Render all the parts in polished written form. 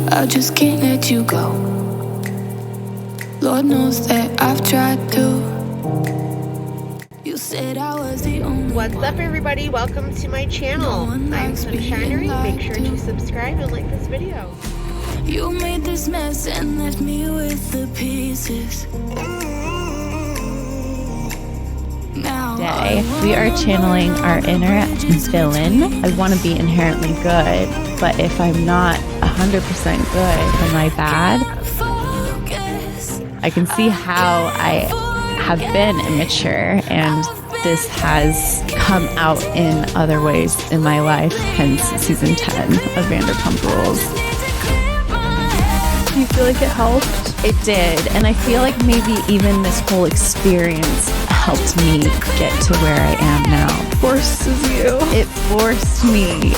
I just can't let you go. Lord knows that I've tried to. You said I was the only What's one. up, everybody? Welcome to my channel. I'm Sunshinery. Make sure to subscribe and like this video. You made this mess and left me with the pieces. Today, we are channeling our inner villain. I want to be inherently good, but if I'm not 100% good, am I bad? I can see how I have been immature, and this has come out in other ways in my life, hence season 10 of Vanderpump Rules. Do you feel like it helped? It did, and I feel like maybe even this whole experience helped me get to where I am now. Forces you. It forced me,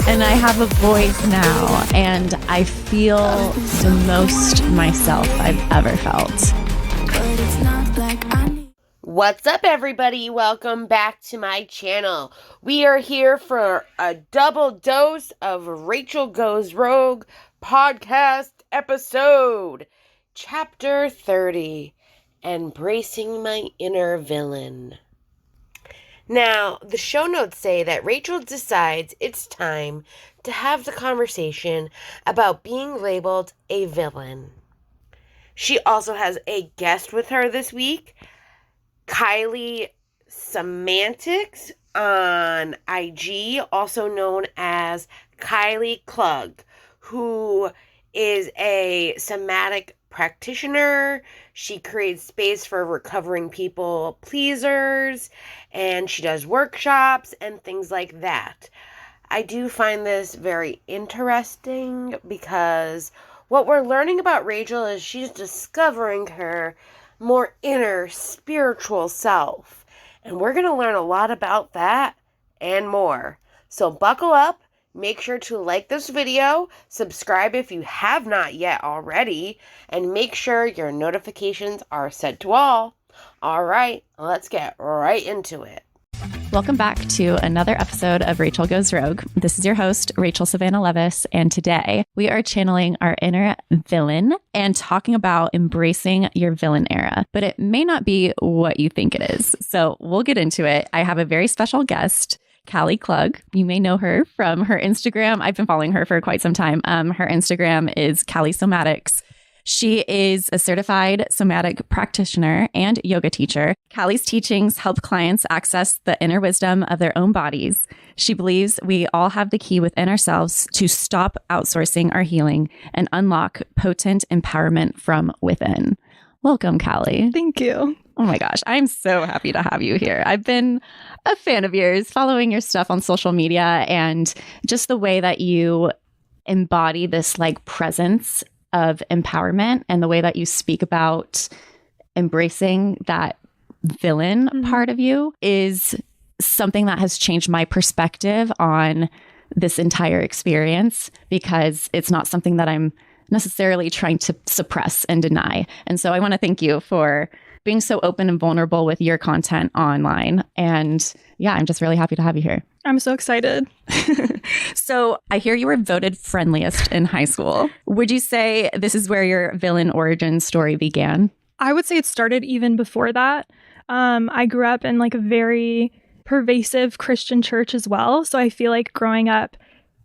and I have a voice now, and I feel the most myself I've ever felt. But it's not like I need. What's up, everybody? Welcome back to my channel. We are here for a double dose of Rachel Goes Rogue podcast episode. Chapter 30, Embracing My Inner Villain. Now, the show notes say that Rachel decides it's time to have the conversation about being labeled a villain. She also has a guest with her this week, Kylie Semantics on IG, also known as Kylie Klug, who is a somatic practitioner. She creates space for recovering people pleasers, and she does workshops and things like that. I do find this very interesting because what we're learning about Rachel is she's discovering her more inner spiritual self, and we're going to learn a lot about that and more. So buckle up. Make sure to like this video, subscribe if you have not yet already, and make sure your notifications are set to all. All right, let's get right into it. Welcome back to another episode of Rachel Goes Rogue. This is your host, Rachel Savannah Leviss, and today we are channeling our inner villain and talking about embracing your villain era. But it may not be what you think it is. So we'll get into it. I have a very special guest, Kylie Klug. You may know her from her Instagram. I've been following her for quite some time. Her Instagram is Kylie Somatics. She is a certified somatic practitioner and yoga teacher. Kylie's teachings help clients access the inner wisdom of their own bodies. She believes we all have the key within ourselves to stop outsourcing our healing and unlock potent empowerment from within. Welcome, Kylie. Thank you. Oh my gosh, I'm so happy to have you here. I've been a fan of yours, following your stuff on social media, and just the way that you embody this like presence of empowerment and the way that you speak about embracing that villain part of you is something that has changed my perspective on this entire experience, because it's not something that I'm necessarily trying to suppress and deny. And so I want to thank you for being so open and vulnerable with your content online. And yeah, I'm just really happy to have you here. I'm so excited. So I hear you were voted friendliest in high school. Would you say this is where your villain origin story began? I would say it started even before that. I grew up in like a very pervasive Christian church as well. So I feel like growing up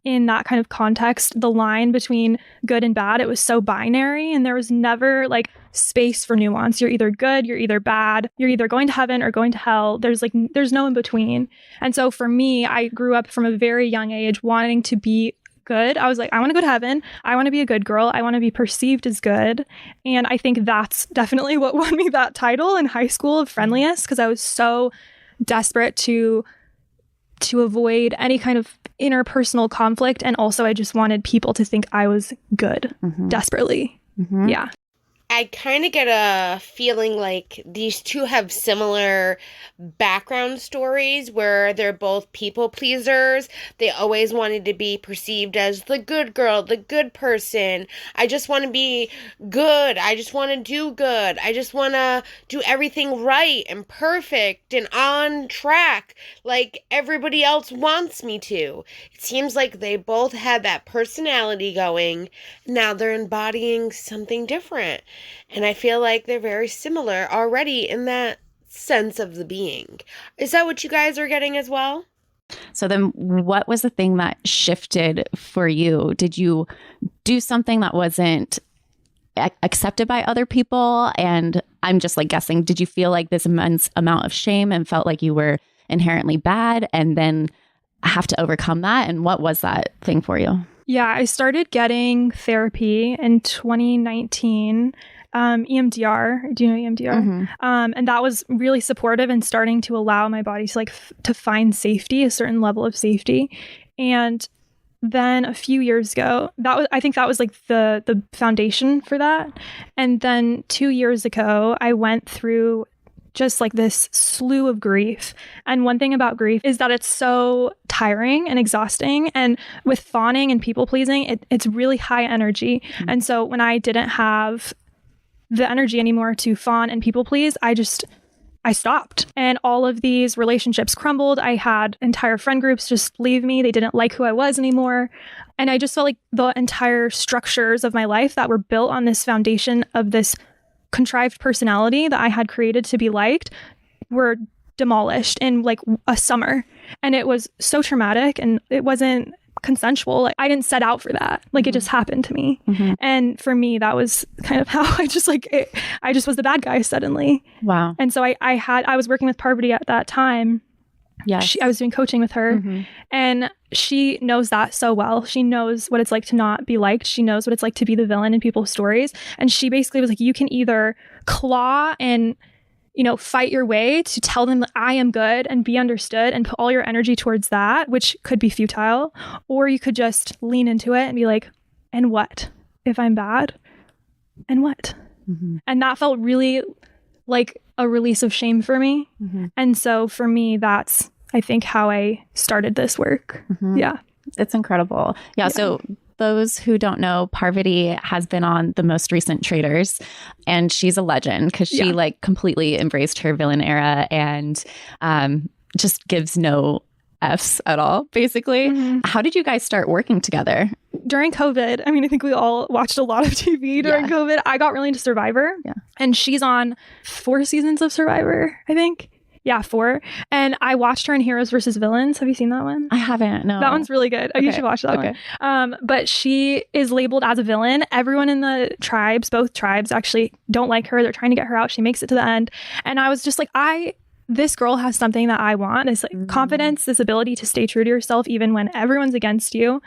in that kind of context, the line between good and bad, it was so binary, and there was never like space for nuance. You're either good, you're either bad, you're either going to heaven or going to hell. There's no in between. And so for me, I grew up from a very young age wanting to be good. I was like, I want to go to heaven. I want to be a good girl. I want to be perceived as good. And I think that's definitely what won me that title in high school of friendliest, because I was so desperate to avoid any kind of interpersonal conflict. And also I just wanted people to think I was good desperately. Yeah. I kind of get a feeling like these two have similar background stories where they're both people pleasers. They always wanted to be perceived as the good girl, the good person. I just want to be good. I just want to do good. I just want to do everything right and perfect and on track like everybody else wants me to. It seems like they both had that personality going. Now they're embodying something different. And I feel like they're very similar already in that sense of the being. Is that what you guys are getting as well? So then what was the thing that shifted for you? Did you do something that wasn't accepted by other people? And I'm just like guessing, did you feel like this immense amount of shame and felt like you were inherently bad and then have to overcome that? And what was that thing for you? Yeah, I started getting therapy in 2019. EMDR. Do you know EMDR? Mm-hmm. And that was really supportive and starting to allow my body to to find safety, a certain level of safety. And then a few years ago, I think that was like the foundation for that. And then 2 years ago, I went through just like this slew of grief. And one thing about grief is that it's so tiring and exhausting. And with fawning and people pleasing, it's really high energy. Mm-hmm. And so when I didn't have the energy anymore to fawn and people please, I stopped. And all of these relationships crumbled. I had entire friend groups just leave me. They didn't like who I was anymore. And I just felt like the entire structures of my life that were built on this foundation of this contrived personality that I had created to be liked were demolished in like a summer. And it was so traumatic, and it wasn't consensual. Like, I didn't set out for that. Like, it just happened to me. Mm-hmm. And for me, that was kind of how I just was the bad guy suddenly. Wow. And so I was working with Parvati at that time. Yeah. I was doing coaching with her, and she knows that so well. She knows what it's like to not be liked. She knows what it's like to be the villain in people's stories. And she basically was like, you can either claw and, fight your way to tell them that I am good and be understood and put all your energy towards that, which could be futile, or you could just lean into it and be like, and what if I'm bad? And what? Mm-hmm. And that felt really like a release of shame for me. Mm-hmm. And so for me, that's, I think, how I started this work. Mm-hmm. Yeah. It's incredible. Yeah. So those who don't know, Parvati has been on the most recent Traitors, and she's a legend because she completely embraced her villain era and just gives no F's at all, basically. Mm-hmm. How did you guys start working together? During COVID. I mean, I think we all watched a lot of TV during COVID. I got really into Survivor. Yeah. And she's on 4 seasons of Survivor, I think. Yeah, 4. And I watched her in Heroes versus Villains. Have you seen that one? I haven't, no. That one's really good. Okay. You should watch that one. But she is labeled as a villain. Everyone in the tribes, both tribes, actually don't like her. They're trying to get her out. She makes it to the end. And I was just like, this girl has something that I want. This confidence, this ability to stay true to yourself even when everyone's against you.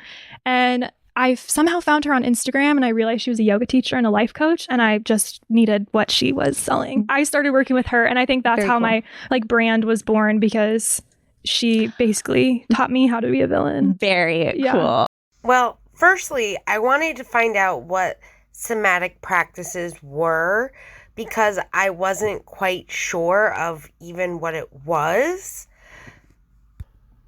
And I somehow found her on Instagram, and I realized she was a yoga teacher and a life coach, and I just needed what she was selling. I started working with her, and I think that's Very how cool. my brand was born, because she basically taught me how to be a villain. Very cool. Well, firstly, I wanted to find out what somatic practices were, because I wasn't quite sure of even what it was.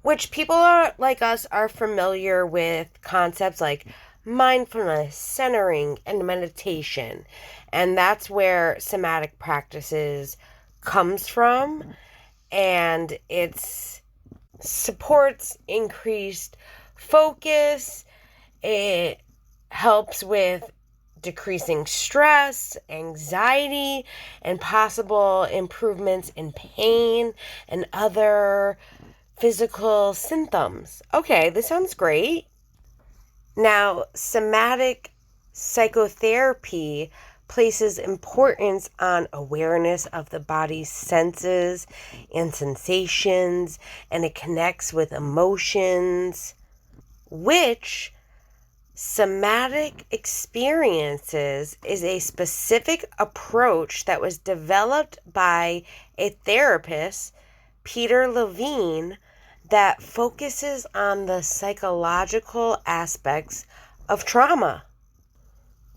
Which people like us are familiar with concepts like mindfulness, centering, and meditation. And that's where somatic practices comes from. And it supports increased focus. It helps with decreasing stress, anxiety, and possible improvements in pain and other physical symptoms. Okay, this sounds great. Now, somatic psychotherapy places importance on awareness of the body's senses and sensations, and it connects with emotions, which somatic experiences is a specific approach that was developed by a therapist, Peter Levine, that focuses on the psychological aspects of trauma.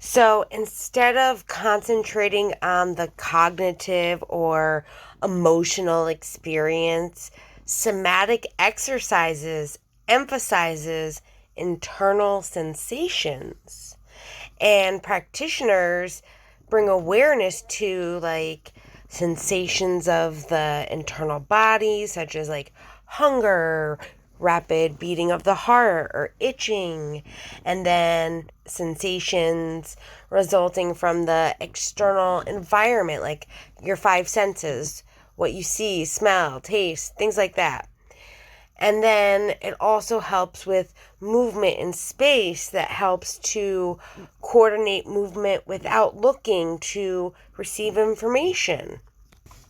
So instead of concentrating on the cognitive or emotional experience, somatic exercises emphasizes internal sensations. And practitioners bring awareness to like sensations of the internal body, such as like hunger, rapid beating of the heart, or itching, and then sensations resulting from the external environment, like your five senses, what you see, smell, taste, things like that. And then it also helps with movement in space that helps to coordinate movement without looking to receive information.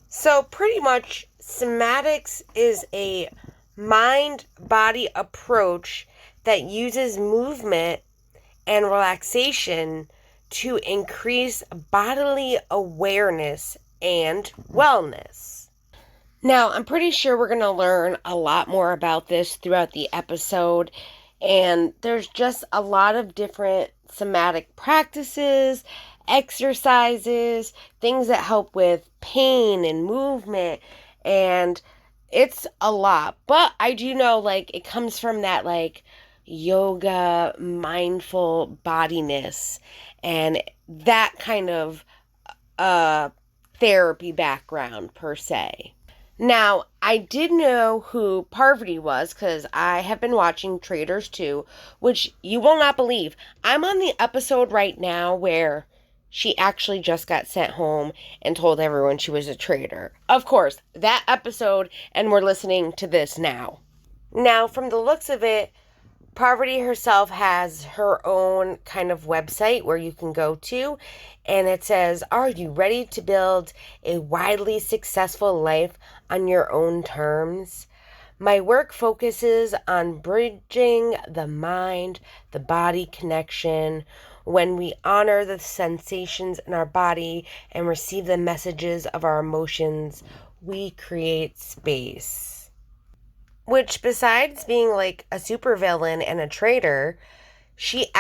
So pretty much somatics is a mind-body approach that uses movement and relaxation to increase bodily awareness and wellness. Now, I'm pretty sure we're going to learn a lot more about this throughout the episode, and there's just a lot of different somatic practices, exercises, things that help with pain and movement, and it's a lot. But I do know, like, it comes from that, like, yoga, mindful bodiness, and that kind of therapy background, per se. Now, I did know who Parvati was because I have been watching Traitors too, which you will not believe. I'm on the episode right now where she actually just got sent home and told everyone she was a traitor. Of course, that episode, and we're listening to this now. Now, from the looks of it, Parvati herself has her own kind of website where you can go to, and it says, "Are you ready to build a widely successful life on your own terms? My work focuses on bridging the mind, the body connection. When we honor the sensations in our body and receive the messages of our emotions, we create space." Which, besides being like a supervillain and a traitor, she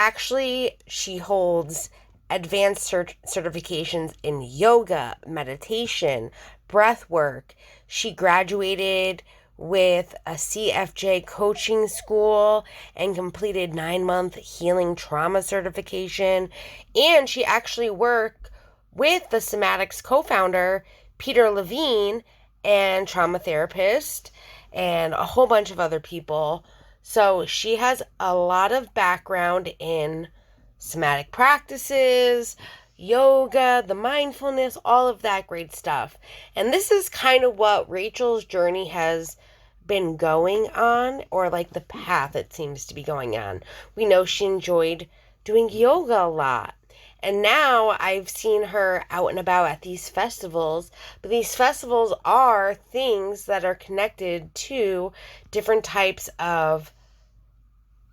holds advanced certifications in yoga, meditation, breath work. She graduated with a CFJ coaching school and completed 9-month healing trauma certification. And she actually worked with the Somatics co-founder, Peter Levine, and trauma therapist, and a whole bunch of other people. So she has a lot of background in somatic practices, yoga, the mindfulness, all of that great stuff. And this is kind of what Rachel's journey has been going on, or like the path it seems to be going on. We know she enjoyed doing yoga a lot. And now I've seen her out and about at these festivals, but these festivals are things that are connected to different types of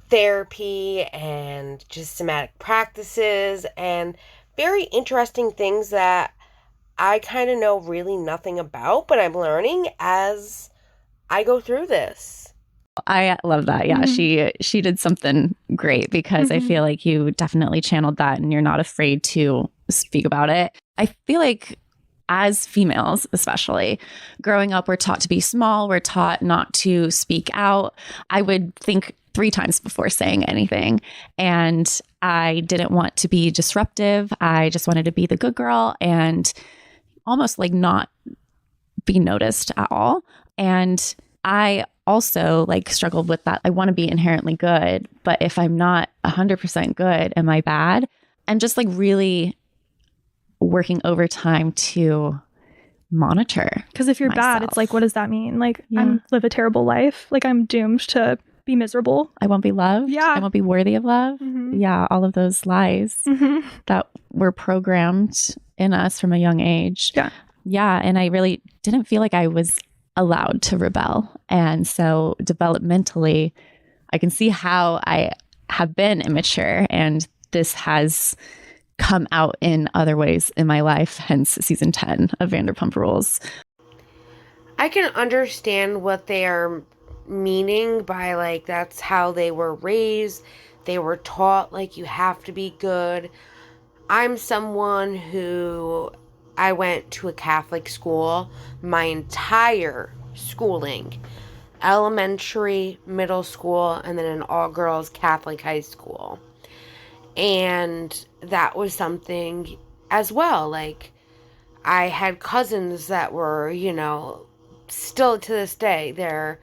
therapy and just somatic practices and very interesting things that I kind of know really nothing about, but I'm learning as I go through this. I love that. Yeah, she did something great because I feel like you definitely channeled that and you're not afraid to speak about it. I feel like as females, especially, growing up, we're taught to be small. We're taught not to speak out. I would think 3 times before saying anything. And I didn't want to be disruptive. I just wanted to be the good girl and almost like not be noticed at all. And I also like struggled with that. I want to be inherently good, but if I'm not 100% good, am I bad? And just like really working overtime to monitor. Because if you're bad, it's like, what does that mean? Like, I'm live a terrible life. Like, I'm doomed to be miserable. I won't be loved. Yeah. I won't be worthy of love. Yeah. All of those lies that were programmed in us from a young age. Yeah. Yeah. And I really didn't feel like I was allowed to rebel. And so developmentally, I can see how I have been immature, and this has come out in other ways in my life, hence season 10 of Vanderpump Rules. I can understand what they are meaning by like that's how they were raised. They were taught like you have to be good. I'm someone who, I went to a Catholic school my entire schooling. Elementary, middle school, and then an all-girls Catholic high school. And that was something as well. Like, I had cousins that were, still to this day,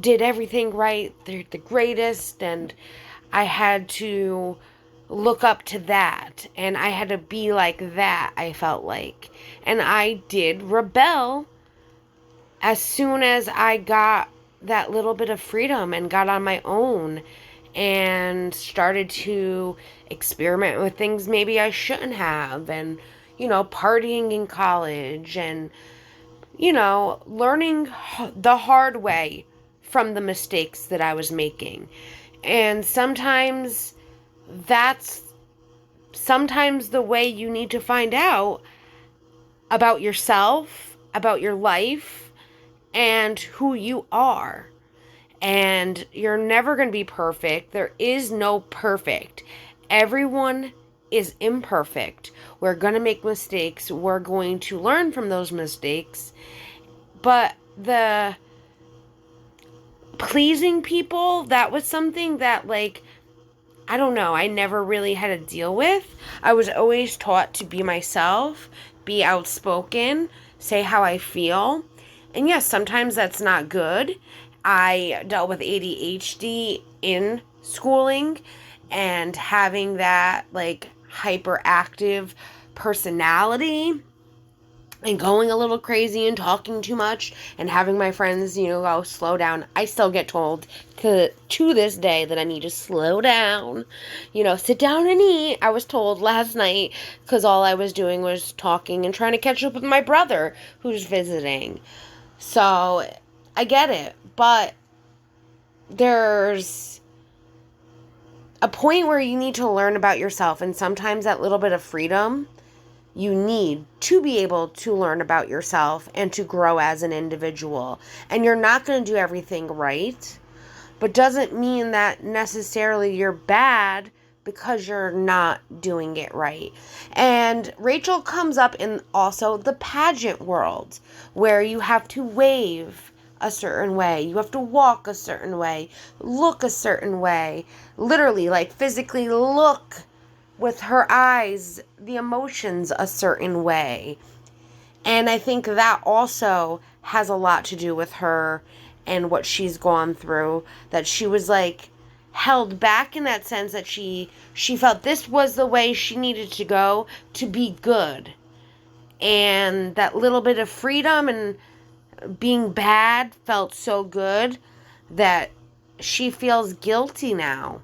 did everything right. They're the greatest. And I had to look up to that. And I had to be like that, I felt like. And I did rebel as soon as I got that little bit of freedom and got on my own and started to experiment with things maybe I shouldn't have, and partying in college, and learning the hard way from the mistakes that I was making. And sometimes that's the way you need to find out about yourself, about your life, and who you are. And you're never going to be perfect. There is no perfect. Everyone is imperfect. We're going to make mistakes. We're going to learn from those mistakes. But the pleasing people, that was something that, like, I don't know, I never really had to deal with. I was always taught to be myself, be outspoken, say how I feel. And yes, sometimes that's not good. I dealt with ADHD in schooling, and having that, like, hyperactive personality and going a little crazy and talking too much and having my friends, go slow down. I still get told to this day that I need to slow down, sit down and eat. I was told last night because all I was doing was talking and trying to catch up with my brother who's visiting. So I get it, but there's a point where you need to learn about yourself, and sometimes that little bit of freedom you need to be able to learn about yourself and to grow as an individual. And you're not going to do everything right, but doesn't mean that necessarily you're bad because you're not doing it right. And Rachel comes up in also the pageant world, where you have to wave a certain way, you have to walk a certain way, look a certain way, literally, like, physically look with her eyes, the emotions a certain way. And I think that also has a lot to do with her and what she's gone through, that she was, like, held back in that sense, that she felt this was the way she needed to go to be good. And that little bit of freedom and being bad felt so good that she feels guilty now.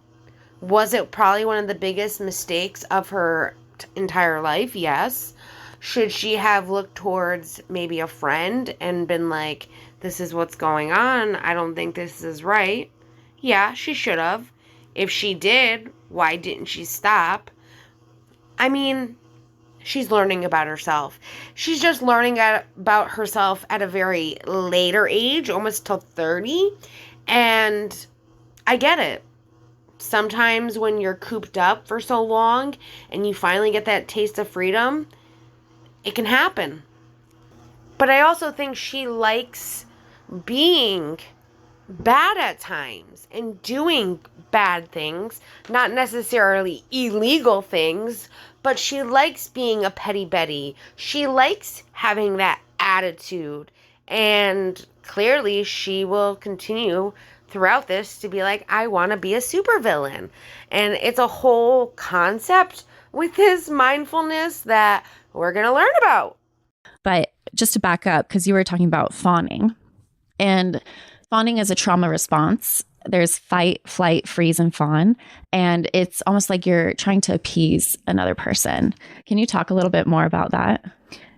Was it probably one of the biggest mistakes of her entire life? Yes. Should she have looked towards maybe a friend and been like, this is what's going on, I don't think this is right? Yeah, she should have. If she did, why didn't she stop? I mean, she's learning about herself. She's just learning about herself at a very later age, almost till 30. And I get it. Sometimes when you're cooped up for so long and you finally get that taste of freedom, it can happen. But I also think she likes being bad at times and doing bad things, not necessarily illegal things, but she likes being a petty Betty. She likes having that attitude, and clearly she will continue throughout this to be like, I want to be a supervillain. And it's a whole concept with this mindfulness that we're going to learn about. But just to back up, because you were talking about fawning, and fawning is a trauma response. There's fight, flight, freeze, and fawn. And it's almost like you're trying to appease another person. Can you talk a little bit more about that?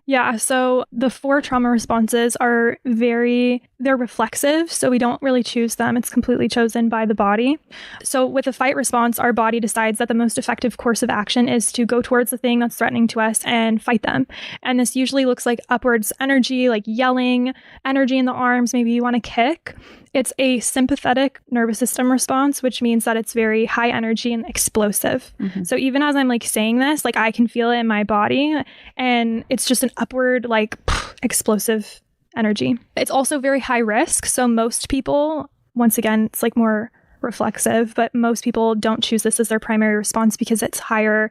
Yeah, so the 4 trauma responses are they're reflexive, so we don't really choose them. It's completely chosen by the body. So with a fight response, our body decides that the most effective course of action is to go towards the thing that's threatening to us and fight them. And this usually looks like upwards energy, like yelling, energy in the arms, maybe you want to kick. It's a sympathetic nervous system response, which means that it's very high energy and explosive. So even as I'm like saying this, like I can feel it in my body, and it's just an upward like explosive energy. It's also very high risk. So most people, once again, it's like more reflexive, but most people don't choose this as their primary response because it's higher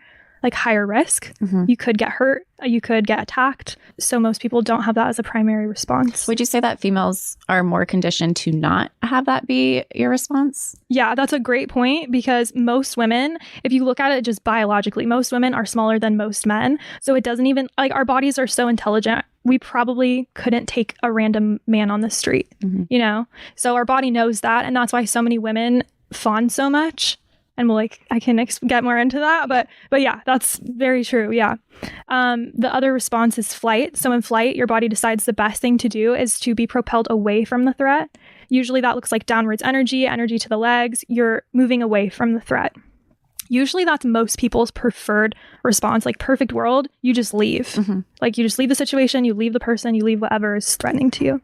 risk. You could get hurt, you could get attacked. So most people don't have that as a primary response. Would you say that females are more conditioned to not have that be your response? Yeah, that's a great point, because most women, if you look at it just biologically, most women are smaller than most men. So it doesn't even, like, our bodies are so intelligent. We probably couldn't take a random man on the street, you know? So our body knows that. And that's why so many women fawn so much. And I can get more into that, but yeah, that's very true. Yeah. The other response is flight. So in flight, your body decides the best thing to do is to be propelled away from the threat. Usually that looks like downwards energy to the legs. You're moving away from the threat. Usually that's most people's preferred response. Like perfect world, you just leave. Like you just leave the situation, you leave the person, you leave whatever is threatening to you.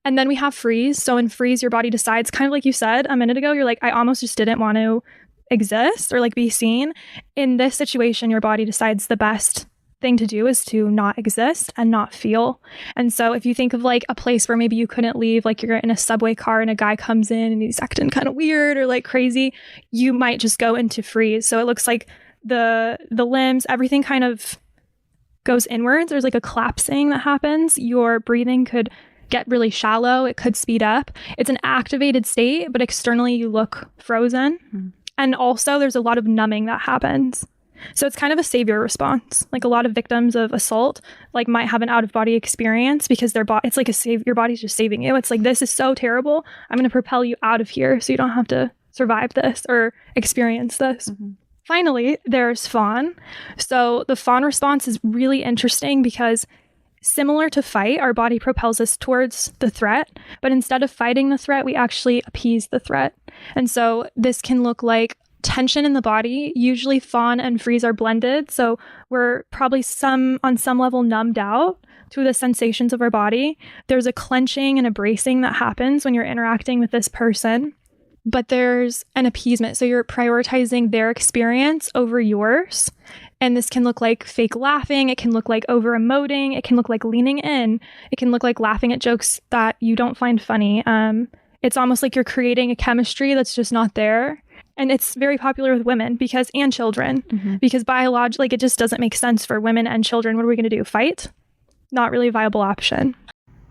And then we have freeze. So in freeze, your body decides, kind of like you said a minute ago, you're like, I almost just didn't want to exist or like be seen. In this situation, your body decides the best thing to do is to not exist and not feel. And so if you think of like a place where maybe you couldn't leave, like you're in a subway car and a guy comes in and he's acting kind of weird or like crazy, you might just go into freeze. So it looks like the limbs, everything kind of goes inwards. There's like a collapsing that happens. Your breathing could get really shallow. It could speed up. It's an activated state, but externally you look frozen. And also there's a lot of numbing that happens. So it's kind of a savior response. Like a lot of victims of assault like might have an out of body experience because it's like your body's just saving you. It's like, this is so terrible. I'm going to propel you out of here so you don't have to survive this or experience this. Finally, there's fawn. So the fawn response is really interesting because similar to fight, our body propels us towards the threat, but instead of fighting the threat, we actually appease the threat. And so this can look like tension in the body. Usually fawn and freeze are blended. So we're probably on some level numbed out to the sensations of our body. There's a clenching and a bracing that happens when you're interacting with this person, but there's an appeasement. So you're prioritizing their experience over yours. And this can look like fake laughing. It can look like over emoting. It can look like leaning in. It can look like laughing at jokes that you don't find funny. It's almost like you're creating a chemistry that's just not there. And it's very popular with women and children, because biologically, it just doesn't make sense for women and children. What are we going to do? Fight? Not really a viable option.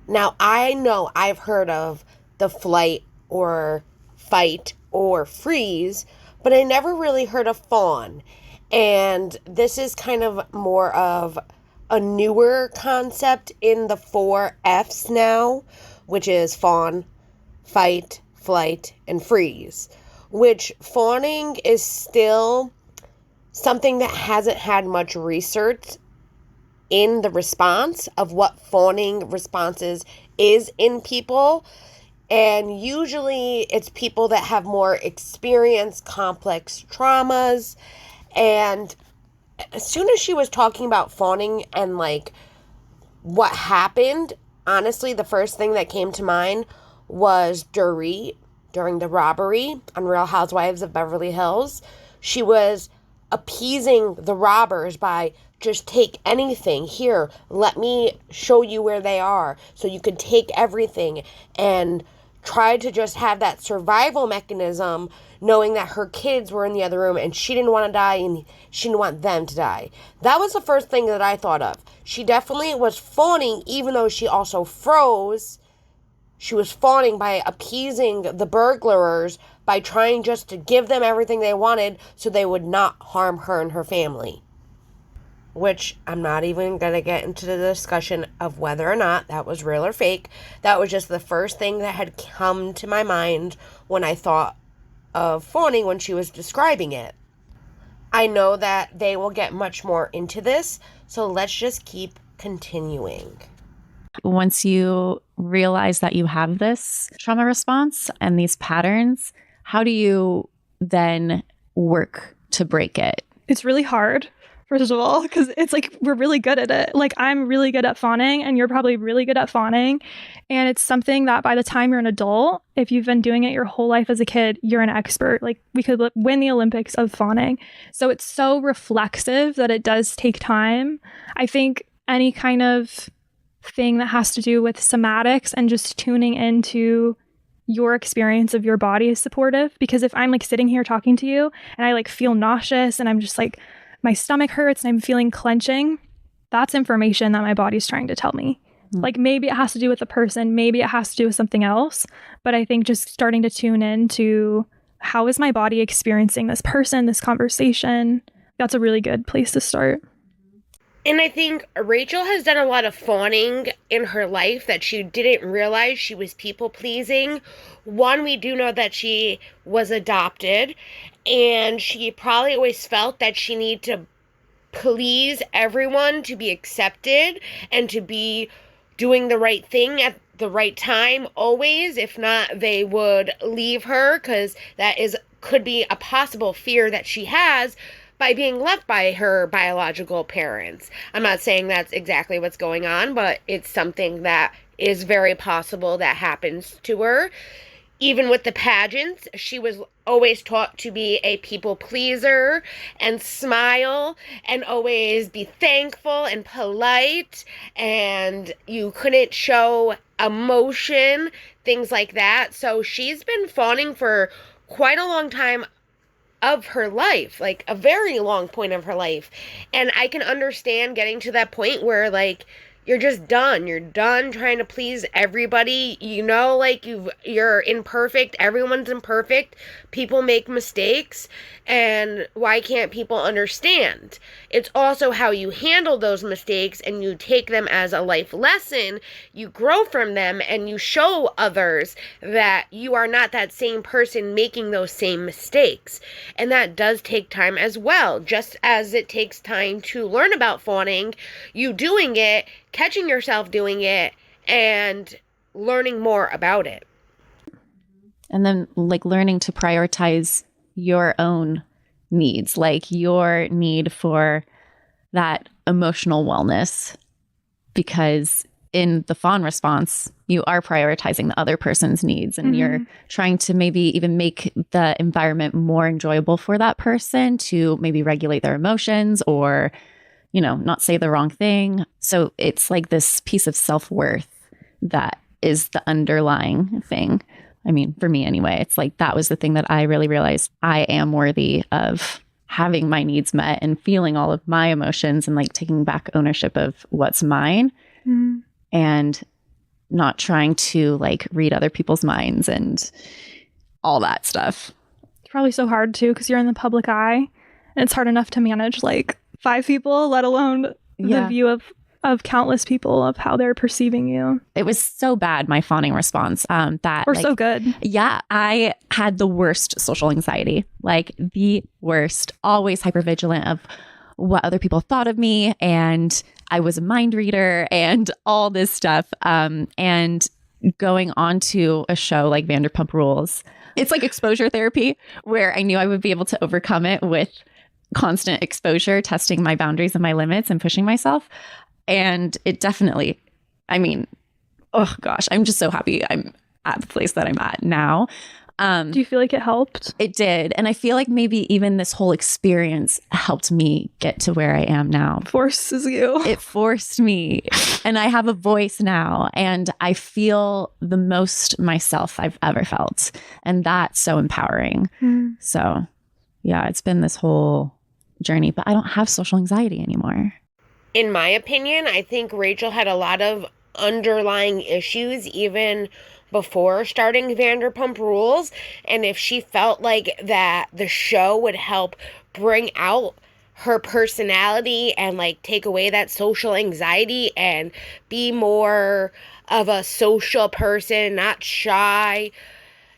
Now, I know I've heard of the flight or fight or freeze, but I never really heard of fawn. And this is kind of more of a newer concept in the 4 Fs now, which is fawn, fight, flight, and freeze. Which fawning is still something that hasn't had much research in the response of what fawning responses is in people. And usually it's people that have more experienced complex traumas. And as soon as she was talking about fawning and like what happened, honestly, the first thing that came to mind was Dorit during the robbery on Real Housewives of Beverly Hills. She was appeasing the robbers by just take anything. Here, let me show you where they are so you can take everything, and tried to just have that survival mechanism, knowing that her kids were in the other room and she didn't want to die and she didn't want them to die. That was the first thing that I thought of. She definitely was fawning, even though she also froze. She was fawning by appeasing the burglars by trying just to give them everything they wanted so they would not harm her and her family. Which I'm not even going to get into the discussion of whether or not that was real or fake. That was just the first thing that had come to my mind when I thought of fawning when she was describing it. I know that they will get much more into this, so let's just keep continuing. Once you realize that you have this trauma response and these patterns, how do you then work to break it? It's really hard. first of all, because it's like we're really good at it. Like I'm really good at fawning and you're probably really good at fawning. And it's something that by the time you're an adult, if you've been doing it your whole life as a kid, you're an expert. Like we could win the Olympics of fawning. So it's so reflexive that it does take time. I think any kind of thing that has to do with somatics and just tuning into your experience of your body is supportive, because if I'm like sitting here talking to you and I like feel nauseous and I'm just like my stomach hurts and I'm feeling clenching, that's information that my body's trying to tell me. Like maybe it has to do with the person, maybe it has to do with something else, but I think just starting to tune in to how is my body experiencing this person, this conversation, that's a really good place to start. And I think Rachel has done a lot of fawning in her life that she didn't realize she was people-pleasing. One, we do know that she was adopted, and she probably always felt that she needed to please everyone to be accepted and to be doing the right thing at the right time always. If not, they would leave her, because that could be a possible fear that she has by being left by her biological parents. I'm not saying that's exactly what's going on, but it's something that is very possible that happens to her. Even with the pageants, she was always taught to be a people pleaser and smile and always be thankful and polite, and you couldn't show emotion, things like that. So she's been fawning for quite a long time of her life, like a very long point of her life. And I can understand getting to that point where like you're just done. You're done trying to please everybody. You know, like you're imperfect. Everyone's imperfect. People make mistakes. And why can't people understand? It's also how you handle those mistakes and you take them as a life lesson. You grow from them and you show others that you are not that same person making those same mistakes. And that does take time as well. Just as it takes time to learn about fawning, you doing it, catching yourself doing it, and learning more about it. And then like learning to prioritize your own needs, like your need for that emotional wellness, because in the fawn response, you are prioritizing the other person's needs and you're trying to maybe even make the environment more enjoyable for that person to maybe regulate their emotions or, you know, not say the wrong thing. So it's like this piece of self-worth that is the underlying thing. I mean, for me anyway, it's like that was the thing that I really realized I am worthy of having my needs met and feeling all of my emotions and like taking back ownership of what's mine and not trying to like read other people's minds and all that stuff. It's probably so hard too, because you're in the public eye and it's hard enough to manage like 5 people, let alone the view of countless people of how they're perceiving you. It was so bad, my fawning response. So good. Yeah, I had the worst social anxiety, like the worst, always hypervigilant of what other people thought of me. And I was a mind reader and all this stuff. And going on to a show like Vanderpump Rules, it's like exposure therapy where I knew I would be able to overcome it with constant exposure, testing my boundaries and my limits and pushing myself. And it definitely, I mean, oh gosh, I'm just so happy I'm at the place that I'm at now. Do you feel like it helped? It did. And I feel like maybe even this whole experience helped me get to where I am now. Forces you. It forced me. And I have a voice now. And I feel the most myself I've ever felt. And that's so empowering. So yeah, it's been this whole journey, but I don't have social anxiety anymore. In my opinion, I think Rachel had a lot of underlying issues even before starting Vanderpump Rules. And if she felt like that the show would help bring out her personality and like take away that social anxiety and be more of a social person, not shy,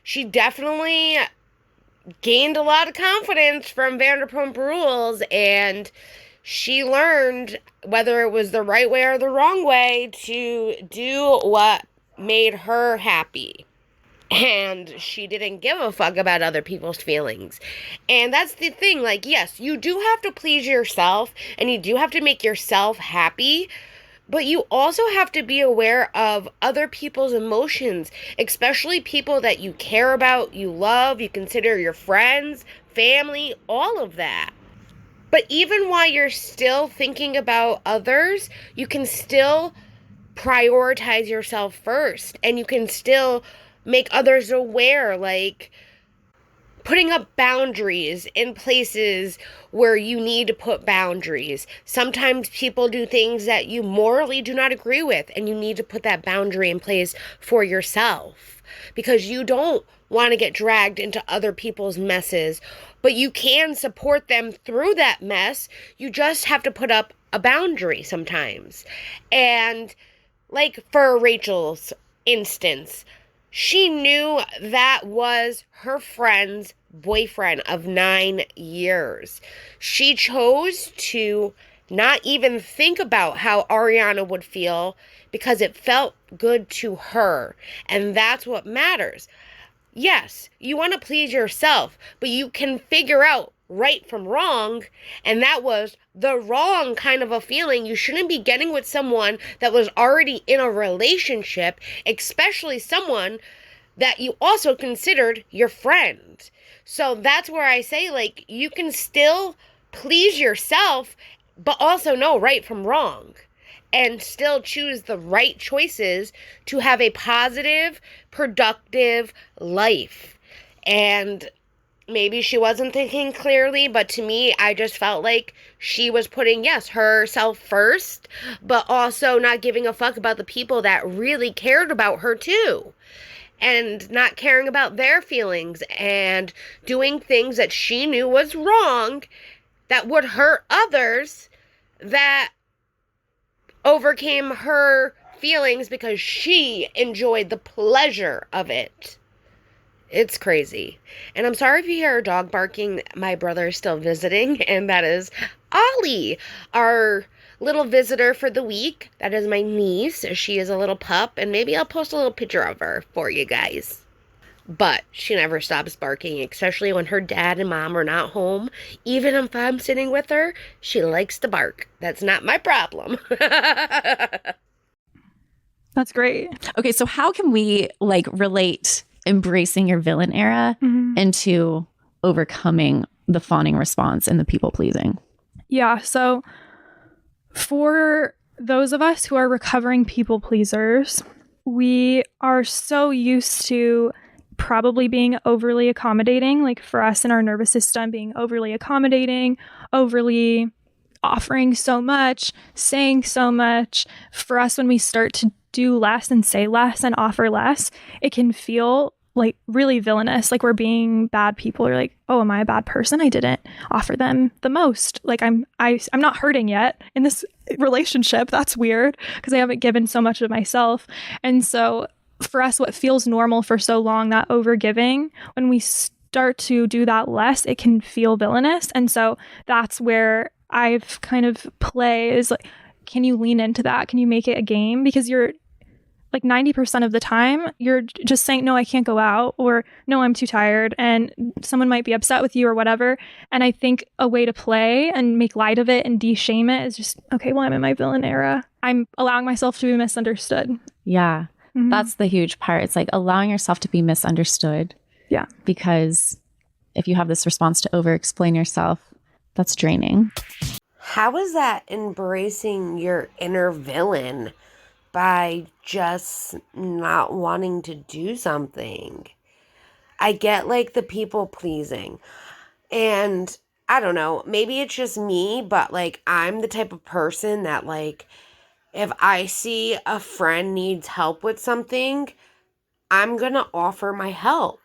she definitely gained a lot of confidence from Vanderpump Rules, and she learned, whether it was the right way or the wrong way, to do what made her happy. And she didn't give a fuck about other people's feelings. And that's the thing. Like, yes, you do have to please yourself and you do have to make yourself happy. But you also have to be aware of other people's emotions, especially people that you care about, you love, you consider your friends, family, all of that. But even while you're still thinking about others, you can still prioritize yourself first, and you can still make others aware, like putting up boundaries in places where you need to put boundaries. Sometimes people do things that you morally do not agree with, and you need to put that boundary in place for yourself because you don't want to get dragged into other people's messes, but you can support them through that mess. You just have to put up a boundary sometimes. And like for Rachel's instance, she knew that was her friend's boyfriend of 9 years. She chose to not even think about how Ariana would feel because it felt good to her. And that's what matters. Yes, you want to please yourself, but you can figure out right from wrong, and that was the wrong kind of a feeling. You shouldn't be getting with someone that was already in a relationship, especially someone that you also considered your friend. So that's where I say, like, you can still please yourself, but also know right from wrong, and still choose the right choices to have a positive, productive life. And maybe she wasn't thinking clearly, but to me, I just felt like she was putting, yes, herself first, but also not giving a fuck about the people that really cared about her too. And not caring about their feelings and doing things that she knew was wrong that would hurt others, that overcame her feelings because she enjoyed the pleasure of it. It's crazy. And I'm sorry if you hear a dog barking. My brother is still visiting, and that is Ollie, our little visitor for the week. That is my niece. She is a little pup, and maybe I'll post a little picture of her for you guys. But she never stops barking, especially when her dad and mom are not home. Even if I'm sitting with her, she likes to bark. That's not my problem. That's great. Okay, so how can we like relate embracing your villain era into overcoming the fawning response and the people pleasing? Yeah, so for those of us who are recovering people pleasers, we are so used to probably being overly accommodating, like for us in our nervous system, being overly accommodating, overly offering so much, saying so much. For us, when we start to do less and say less and offer less, it can feel like really villainous, like we're being bad people, or like, oh, am I a bad person? I didn't offer them the most. Like I'm not hurting yet in this relationship. That's weird because I haven't given so much of myself. And so for us, what feels normal for so long, that overgiving, when we start to do that less, it can feel villainous. And so that's where I've kind of play is like, can you lean into that? Can you make it a game? Because you're like 90% of the time, you're just saying, no, I can't go out, or no, I'm too tired. And someone might be upset with you or whatever. And I think a way to play and make light of it and de-shame it is just, okay, well, I'm in my villain era. I'm allowing myself to be misunderstood. Yeah, that's the huge part. It's like allowing yourself to be misunderstood. Yeah. Because if you have this response to over-explain yourself, that's draining. How is that embracing your inner villain by just not wanting to do something? I get like the people pleasing, and I don't know, maybe it's just me, but like I'm the type of person that like if I see a friend needs help with something, I'm gonna offer my help.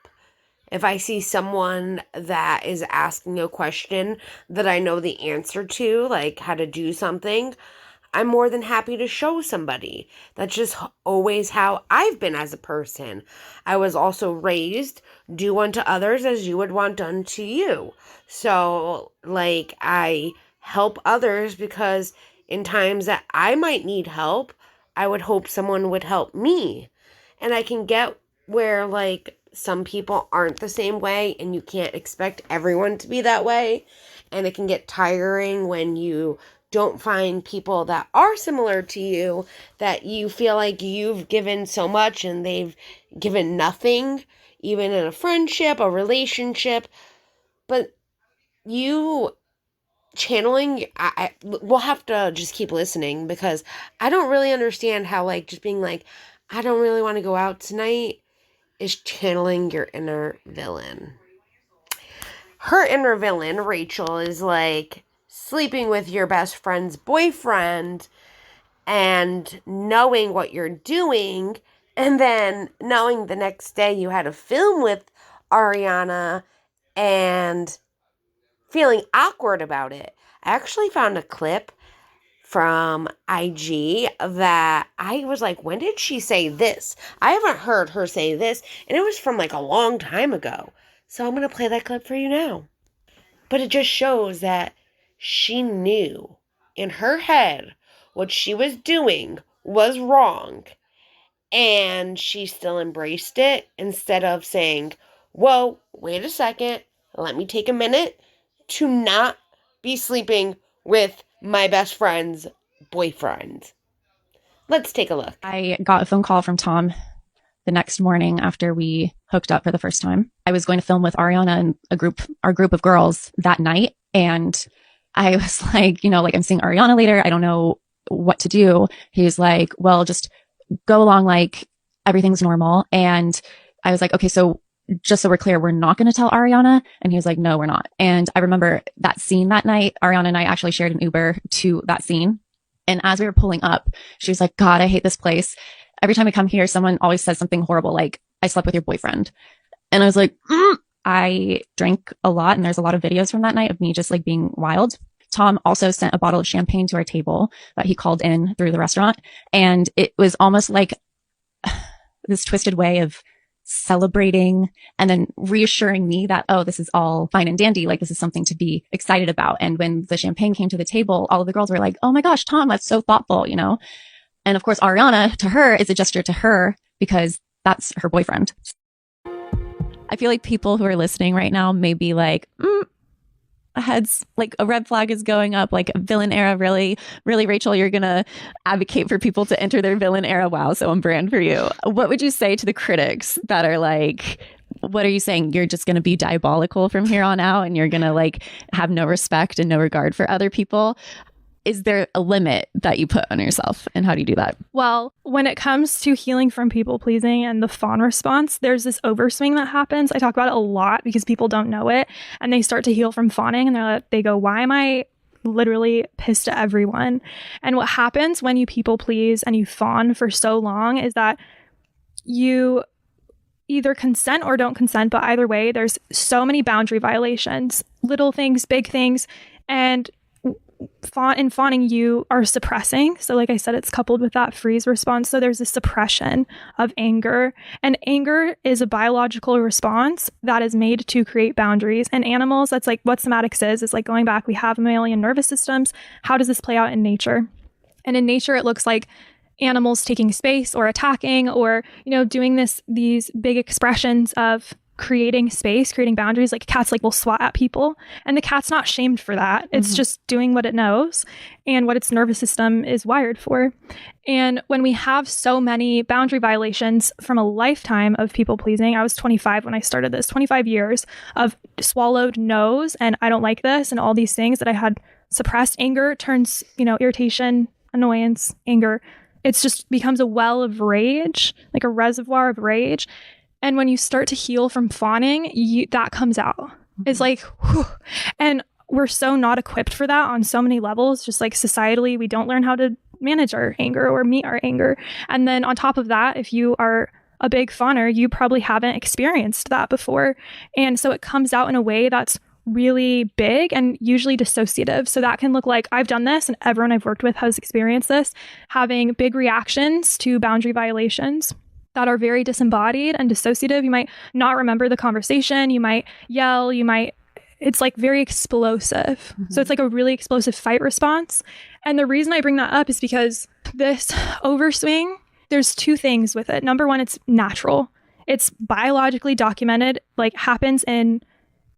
If I see someone that is asking a question that I know the answer to, like how to do something, I'm more than happy to show somebody. That's just always how I've been as a person. I was also raised, do unto others as you would want done to you. So, like, I help others because in times that I might need help, I would hope someone would help me. And I can get where like some people aren't the same way and you can't expect everyone to be that way. And it can get tiring when you don't find people that are similar to you, that you feel like you've given so much and they've given nothing, even in a friendship, a relationship. But you channeling, we'll have to just keep listening, because I don't really understand how like just being like, I don't really want to go out tonight is channeling your inner villain. Her inner villain, Rachel, is like sleeping with your best friend's boyfriend and knowing what you're doing, and then knowing the next day you had a film with Ariana and feeling awkward about it. I actually found a clip from IG that I was like, when did she say this? I haven't heard her say this, and it was from like a long time ago. So I'm going to play that clip for you now. But it just shows that she knew in her head what she was doing was wrong, and she still embraced it instead of saying, whoa, wait a second, let me take a minute to not be sleeping with my best friend's boyfriend. Let's take a look. I got a phone call from Tom the next morning after we hooked up for the first time. I was going to film with Ariana and our group of girls that night. And I was like, like I'm seeing Ariana later. I don't know what to do. He's like, well, just go along like everything's normal. And I was like, okay, so just so we're clear, we're not going to tell Ariana. And he was like, no, we're not. And I remember that scene that night, Ariana and I actually shared an Uber to that scene. And as we were pulling up, she was like, God, I hate this place. Every time I come here, someone always says something horrible, like, I slept with your boyfriend. And I was like, I drank a lot. And there's a lot of videos from that night of me just like being wild. Tom also sent a bottle of champagne to our table that he called in through the restaurant. And it was almost like this twisted way of celebrating and then reassuring me that, oh, this is all fine and dandy. Like, this is something to be excited about. And when the champagne came to the table, all of the girls were like, oh my gosh, Tom, that's so thoughtful, And of course, Ariana, to her, is a gesture to her because that's her boyfriend. I feel like people who are listening right now may be like, heads, like a red flag is going up, like a villain era. Really, Rachel, you're going to advocate for people to enter their villain era. Wow. So on brand for you. What would you say to the critics that are like, what are you saying? You're just going to be diabolical from here on out and you're going to like have no respect and no regard for other people? Is there a limit that you put on yourself, and how do you do that? Well, when it comes to healing from people pleasing and the fawn response, there's this overswing that happens. I talk about it a lot because people don't know it, and they start to heal from fawning, and they go, why am I literally pissed at everyone? And what happens when you people please and you fawn for so long is that you either consent or don't consent, but either way, there's so many boundary violations, little things, big things, and in fawning, you are suppressing. So like I said, it's coupled with that freeze response. So there's a suppression of anger. And anger is a biological response that is made to create boundaries. And animals, that's like what somatics is. It's like going back, we have mammalian nervous systems. How does this play out in nature? And in nature, it looks like animals taking space or attacking or, doing these big expressions of creating space, creating boundaries. Like cats will swat at people, and the cat's not shamed for that. It's just doing what it knows and what its nervous system is wired for. And when we have so many boundary violations from a lifetime of people pleasing, I was 25 when I started this, 25 years of swallowed no's and I don't like this and all these things that I had suppressed. Anger turns, irritation, annoyance, anger. It's just becomes a well of rage, like a reservoir of rage. And when you start to heal from fawning, that comes out. It's like, whew. And we're so not equipped for that on so many levels. Just like societally, we don't learn how to manage our anger or meet our anger. And then on top of that, if you are a big fawner, you probably haven't experienced that before. And so it comes out in a way that's really big and usually dissociative. So that can look like, I've done this and everyone I've worked with has experienced this, having big reactions to boundary violations that are very disembodied and dissociative. You might not remember the conversation. You might yell. It's like very explosive. So it's like a really explosive fight response. And the reason I bring that up is because this overswing, there's two things with it. Number one, it's natural. It's biologically documented, like happens in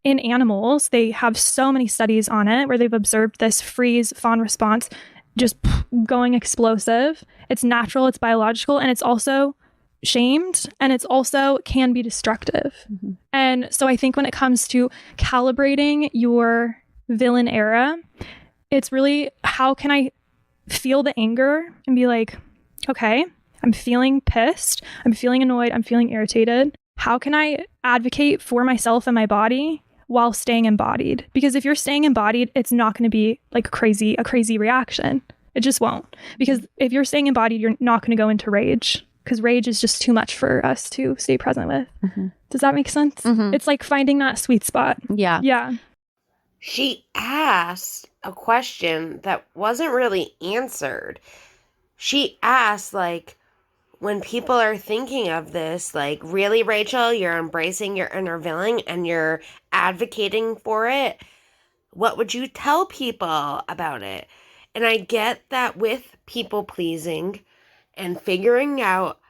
animals. They have so many studies on it where they've observed this freeze fawn response just going explosive. It's natural, it's biological, and it's also shamed, and it's also can be destructive. And so I think when it comes to calibrating your villain era, it's really, how can I feel the anger and be like, okay, I'm feeling pissed, I'm feeling annoyed, I'm feeling irritated. How can I advocate for myself and my body while staying embodied? Because if you're staying embodied, it's not going to be like a crazy reaction. It just won't. Because if you're staying embodied, you're not going to go into rage, because rage is just too much for us to stay present with. Does that make sense? It's like finding that sweet spot. Yeah. She asked a question that wasn't really answered. She asked, like, when people are thinking of this, like, really, Rachel, you're embracing your inner villain and you're advocating for it, what would you tell people about it? And I get that with people pleasing and figuring out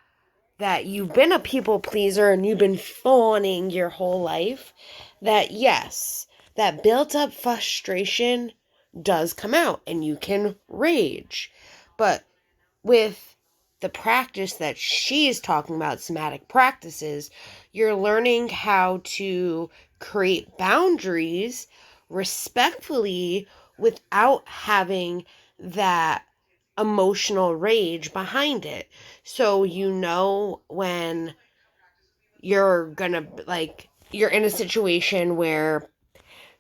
that you've been a people pleaser and you've been fawning your whole life, that yes, that built up frustration does come out and you can rage. But with the practice that she's talking about, somatic practices, you're learning how to create boundaries respectfully without having that emotional rage behind it. So you know when you're gonna, like, you're in a situation where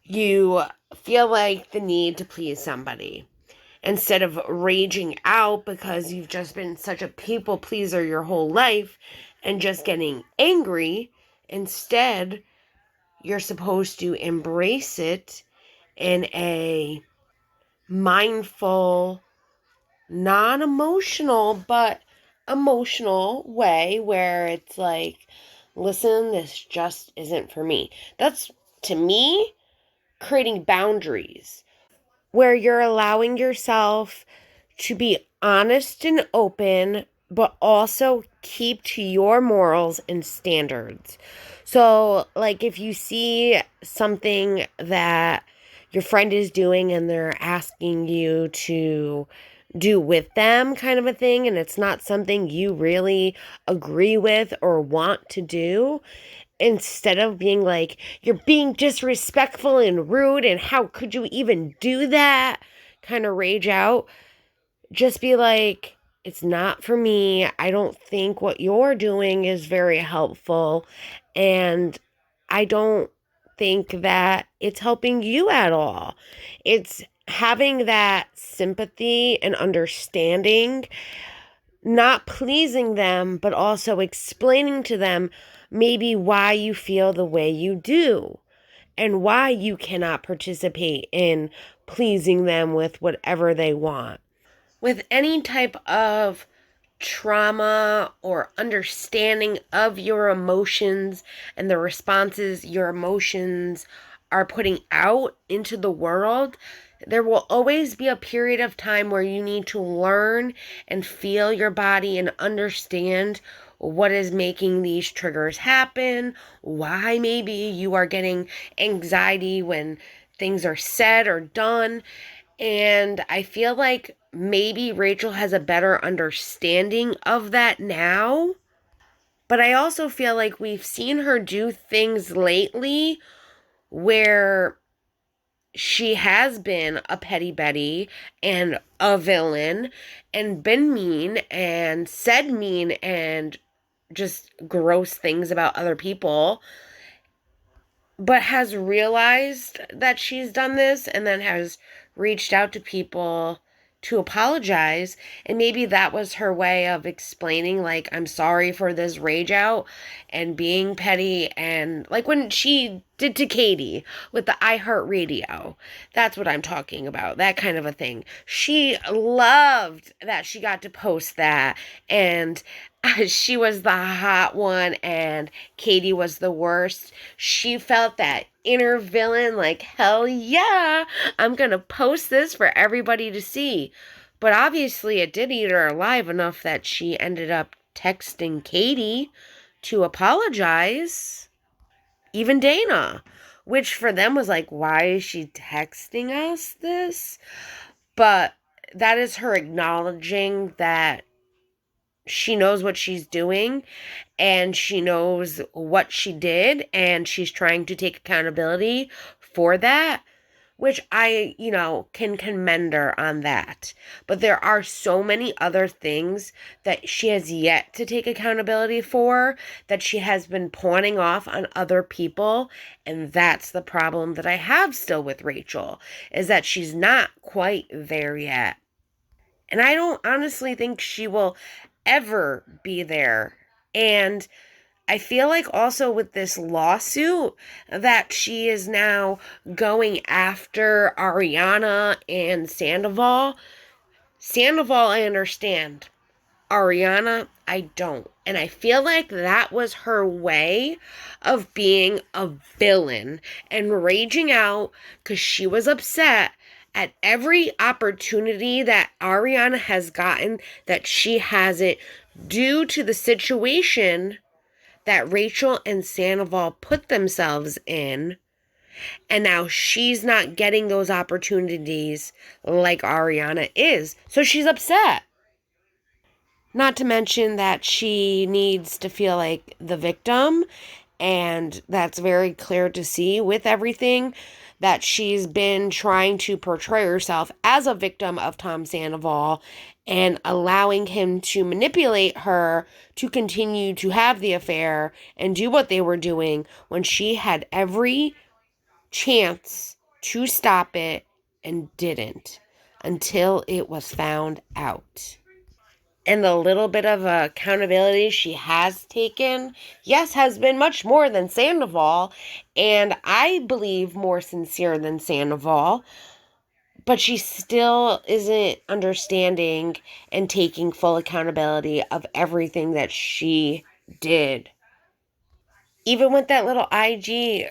you feel like the need to please somebody. Instead of raging out because you've just been such a people pleaser your whole life and just getting angry, instead, you're supposed to embrace it in a mindful, non-emotional, but emotional way where it's like, listen, this just isn't for me. That's, to me, creating boundaries where you're allowing yourself to be honest and open, but also keep to your morals and standards. So, like, if you see something that your friend is doing and they're asking you to do with them, kind of a thing, and it's not something you really agree with or want to do, instead of being like, you're being disrespectful and rude and how could you even do that, kind of rage out, just be like, it's not for me. I don't think what you're doing is very helpful, and I don't think that it's helping you at all. It's having that sympathy and understanding, not pleasing them, but also explaining to them maybe why you feel the way you do and why you cannot participate in pleasing them with whatever they want. With any type of trauma or understanding of your emotions and the responses your emotions are putting out into the world, there will always be a period of time where you need to learn and feel your body and understand what is making these triggers happen, why maybe you are getting anxiety when things are said or done. And I feel like maybe Rachel has a better understanding of that now. But I also feel like we've seen her do things lately where she has been a petty Betty and a villain and been mean and said mean and just gross things about other people, but has realized that she's done this and then has reached out to people to apologize. And maybe that was her way of explaining, like, I'm sorry for this rage out and being petty. And like when she did to Katie with the iHeartRadio, that's what I'm talking about, that kind of a thing. She loved that she got to post that, and she was the hot one and Katie was the worst. She felt that inner villain, like, hell yeah, I'm gonna post this for everybody to see. But obviously it did eat her alive enough that she ended up texting Katie to apologize, even Dana, which for them was like, why is she texting us this? But that is her acknowledging that she knows what she's doing and she knows what she did and she's trying to take accountability for that, which I, can commend her on that. But there are so many other things that she has yet to take accountability for that she has been pawning off on other people. And that's the problem that I have still with Rachel, is that she's not quite there yet. And I don't honestly think she will ever be there. And I feel like also with this lawsuit that she is now going after Ariana and Sandoval. Sandoval, I understand. Ariana, I don't. And I feel like that was her way of being a villain and raging out because she was upset at every opportunity that Ariana has gotten that she hasn't, due to the situation that Rachel and Sandoval put themselves in. And now she's not getting those opportunities like Ariana is. So she's upset. Not to mention that she needs to feel like the victim. And that's very clear to see with everything that she's been trying to portray herself as a victim of Tom Sandoval and allowing him to manipulate her to continue to have the affair and do what they were doing when she had every chance to stop it and didn't until it was found out. And the little bit of accountability she has taken, yes, has been much more than Sandoval, and I believe more sincere than Sandoval, but she still isn't understanding and taking full accountability of everything that she did. Even with that little IG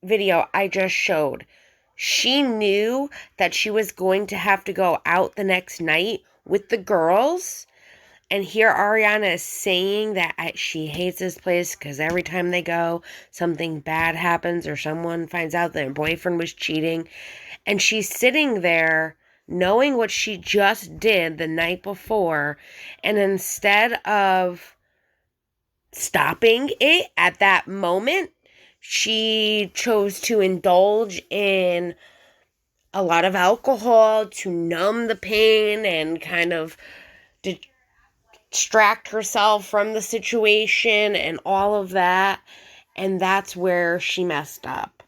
video I just showed, she knew that she was going to have to go out the next night with the girls. And here Ariana is saying that she hates this place because every time they go, something bad happens or someone finds out that her boyfriend was cheating. And she's sitting there knowing what she just did the night before. And instead of stopping it at that moment, she chose to indulge in a lot of alcohol to numb the pain and kind of distract herself from the situation and all of that. And that's where she messed up.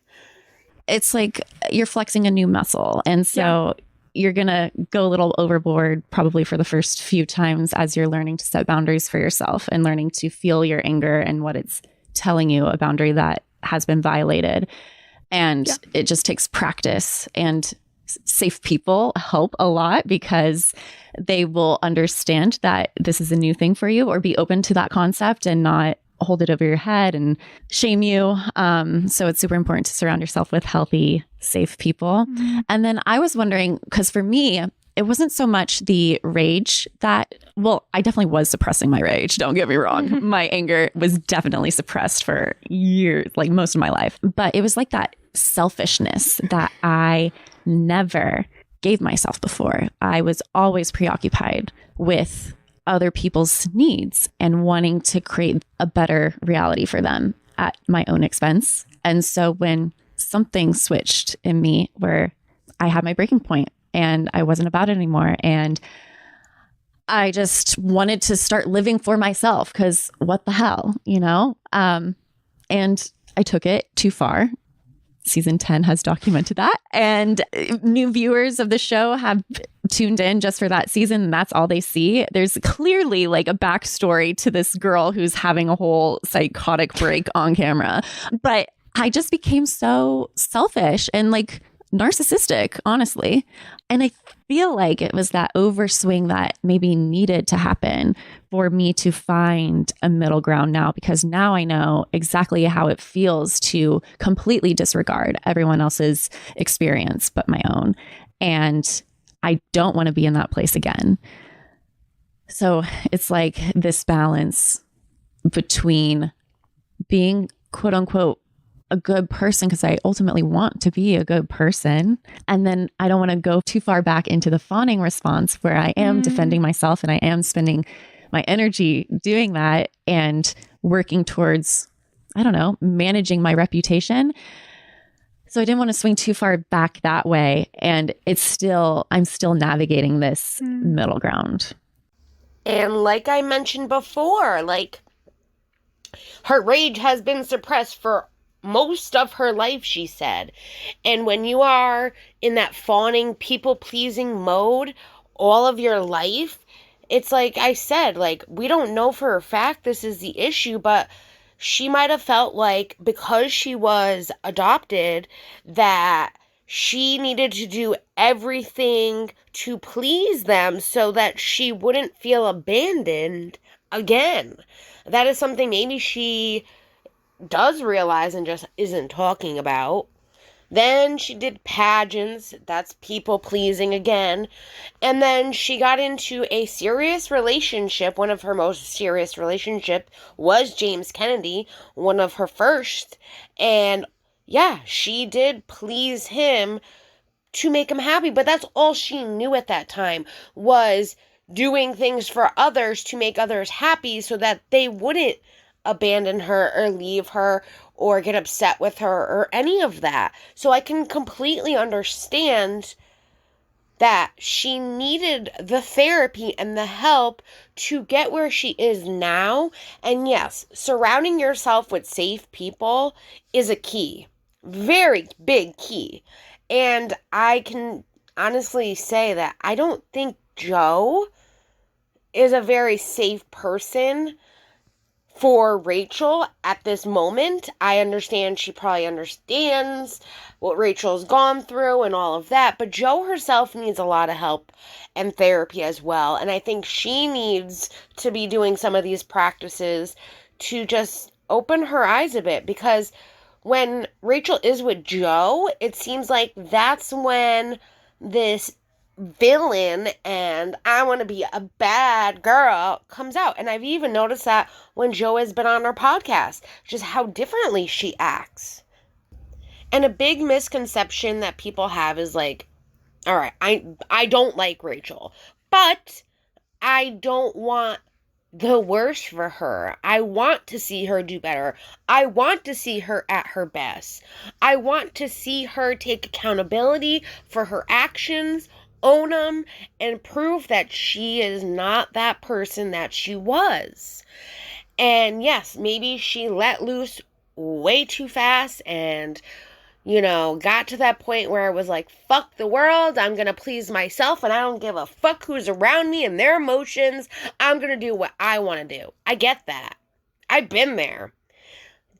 It's like you're flexing a new muscle. And so you're going to go a little overboard probably for the first few times as you're learning to set boundaries for yourself and learning to feel your anger and what it's telling you, a boundary that has been violated. And it just takes practice, and safe people help a lot because they will understand that this is a new thing for you, or be open to that concept and not hold it over your head and shame you. So it's super important to surround yourself with healthy, safe people. Mm-hmm. And then I was wondering, because for me, it wasn't so much the rage that, well, I definitely was suppressing my rage. Don't get me wrong. Mm-hmm. My anger was definitely suppressed for years, like most of my life. But it was like that selfishness that I never gave myself before. I was always preoccupied with other people's needs and wanting to create a better reality for them at my own expense. And so when something switched in me where I had my breaking point and I wasn't about it anymore, and I just wanted to start living for myself because what the hell, you know? And I took it too far. Season 10 has documented that. And new viewers of the show have tuned in just for that season. And that's all they see. There's clearly like a backstory to this girl who's having a whole psychotic break on camera. But I just became so selfish and like narcissistic, honestly. And I feel like it was that overswing that maybe needed to happen for me to find a middle ground now, because now I know exactly how it feels to completely disregard everyone else's experience but my own. And I don't want to be in that place again. So it's like this balance between being quote unquote a good person, because I ultimately want to be a good person. And then I don't want to go too far back into the fawning response where I am defending myself and I am spending my energy doing that and working towards, I don't know, managing my reputation. So I didn't want to swing too far back that way. And I'm still navigating this middle ground. And like I mentioned before, like, her rage has been suppressed for most of her life, she said. And when you are in that fawning, people-pleasing mode all of your life, it's like I said, like, we don't know for a fact this is the issue, but she might have felt like because she was adopted that she needed to do everything to please them so that she wouldn't feel abandoned again. That is something maybe she does realize and just isn't talking about. Then she did pageants. That's people pleasing again. And then she got into a serious relationship. One of her most serious relationships was James Kennedy, one of her first. And yeah, she did please him to make him happy. But that's all she knew at that time, was doing things for others to make others happy so that they wouldn't abandon her or leave her or get upset with her or any of that. So I can completely understand that she needed the therapy and the help to get where she is now. And yes, surrounding yourself with safe people is a key. Very big key. And I can honestly say that I don't think Joe is a very safe person for Rachel at this moment. I understand she probably understands what Rachel's gone through and all of that, but Joe herself needs a lot of help and therapy as well. And I think she needs to be doing some of these practices to just open her eyes a bit, because when Rachel is with Joe, it seems like that's when this villain and I want to be a bad girl comes out. And I've even noticed that when Joe has been on our podcast, just how differently she acts. And a big misconception that people have is like, all right, I don't like Rachel, but I don't want the worst for her. I want to see her do better. I want to see her at her best. I want to see her take accountability for her actions, own them, and prove that she is not that person that she was. And yes, maybe she let loose way too fast and, got to that point where it was like, fuck the world, I'm gonna please myself and I don't give a fuck who's around me and their emotions. I'm gonna do what I want to do. I get that. I've been there.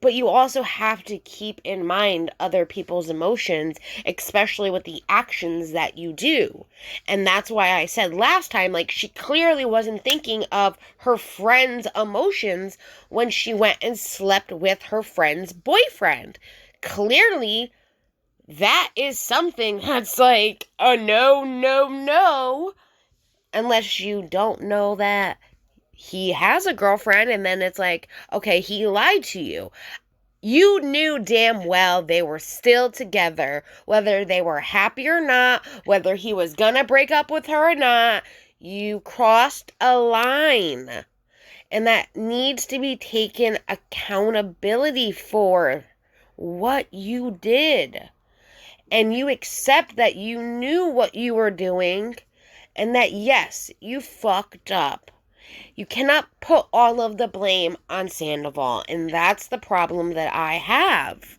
But you also have to keep in mind other people's emotions, especially with the actions that you do. And that's why I said last time, like, she clearly wasn't thinking of her friend's emotions when she went and slept with her friend's boyfriend. Clearly, that is something that's like a no, no, no. Unless you don't know that he has a girlfriend, and then it's like, okay, he lied to you. You knew damn well they were still together, whether they were happy or not, whether he was gonna break up with her or not. You crossed a line, and that needs to be taken accountability for what you did. And you accept that you knew what you were doing and that, yes, you fucked up. You cannot put all of the blame on Sandoval, and that's the problem that I have.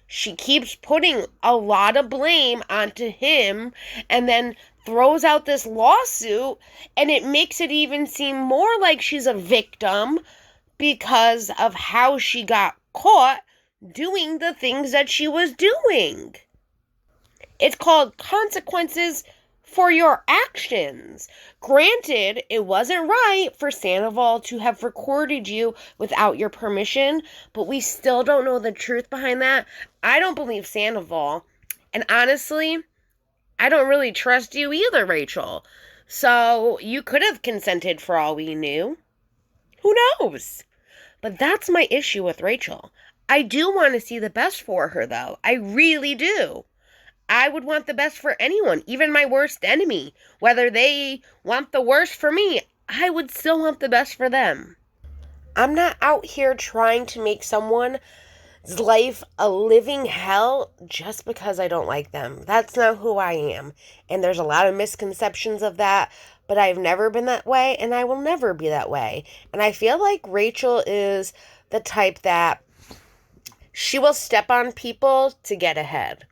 She keeps putting a lot of blame onto him and then throws out this lawsuit, and it makes it even seem more like she's a victim because of how she got caught doing the things that she was doing. It's called consequences for your actions. Granted, it wasn't right for Sandoval to have recorded you without your permission, but we still don't know the truth behind that. I don't believe Sandoval. And honestly, I don't really trust you either, Rachel. So you could have consented for all we knew. Who knows? But that's my issue with Rachel. I do want to see the best for her, though. I really do. I would want the best for anyone, even my worst enemy. Whether they want the worst for me, I would still want the best for them. I'm not out here trying to make someone's life a living hell just because I don't like them. That's not who I am. And there's a lot of misconceptions of that, but I've never been that way, and I will never be that way. And I feel like Rachel is the type that she will step on people to get ahead.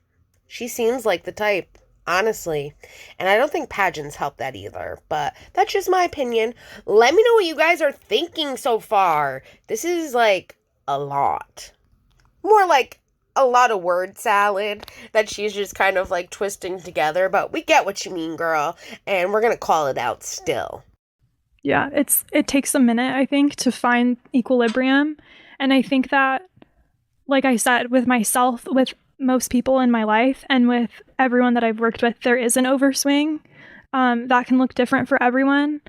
She seems like the type, honestly. And I don't think pageants help that either. But that's just my opinion. Let me know what you guys are thinking so far. This is like a lot. More like a lot of word salad that she's just kind of like twisting together. But we get what you mean, girl. And we're going to call it out still. Yeah, it takes a minute, I think, to find equilibrium. And I think that, like I said, with myself, with most people in my life, and with everyone that I've worked with, there is an overswing that can look different for everyone.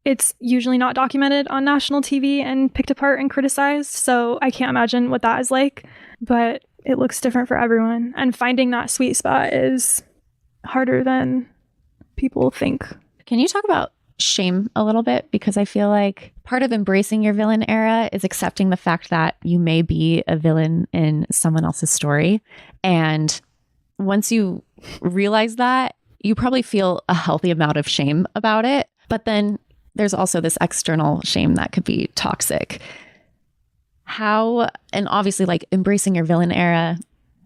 It's usually not documented on national TV and picked apart and criticized, so I can't imagine what that is like, but it looks different for everyone. And finding that sweet spot is harder than people think. Can you talk about shame a little bit? Because I feel like part of embracing your villain era is accepting the fact that you may be a villain in someone else's story. And once you realize that, you probably feel a healthy amount of shame about it. But then there's also this external shame that could be toxic. How, and obviously like embracing your villain era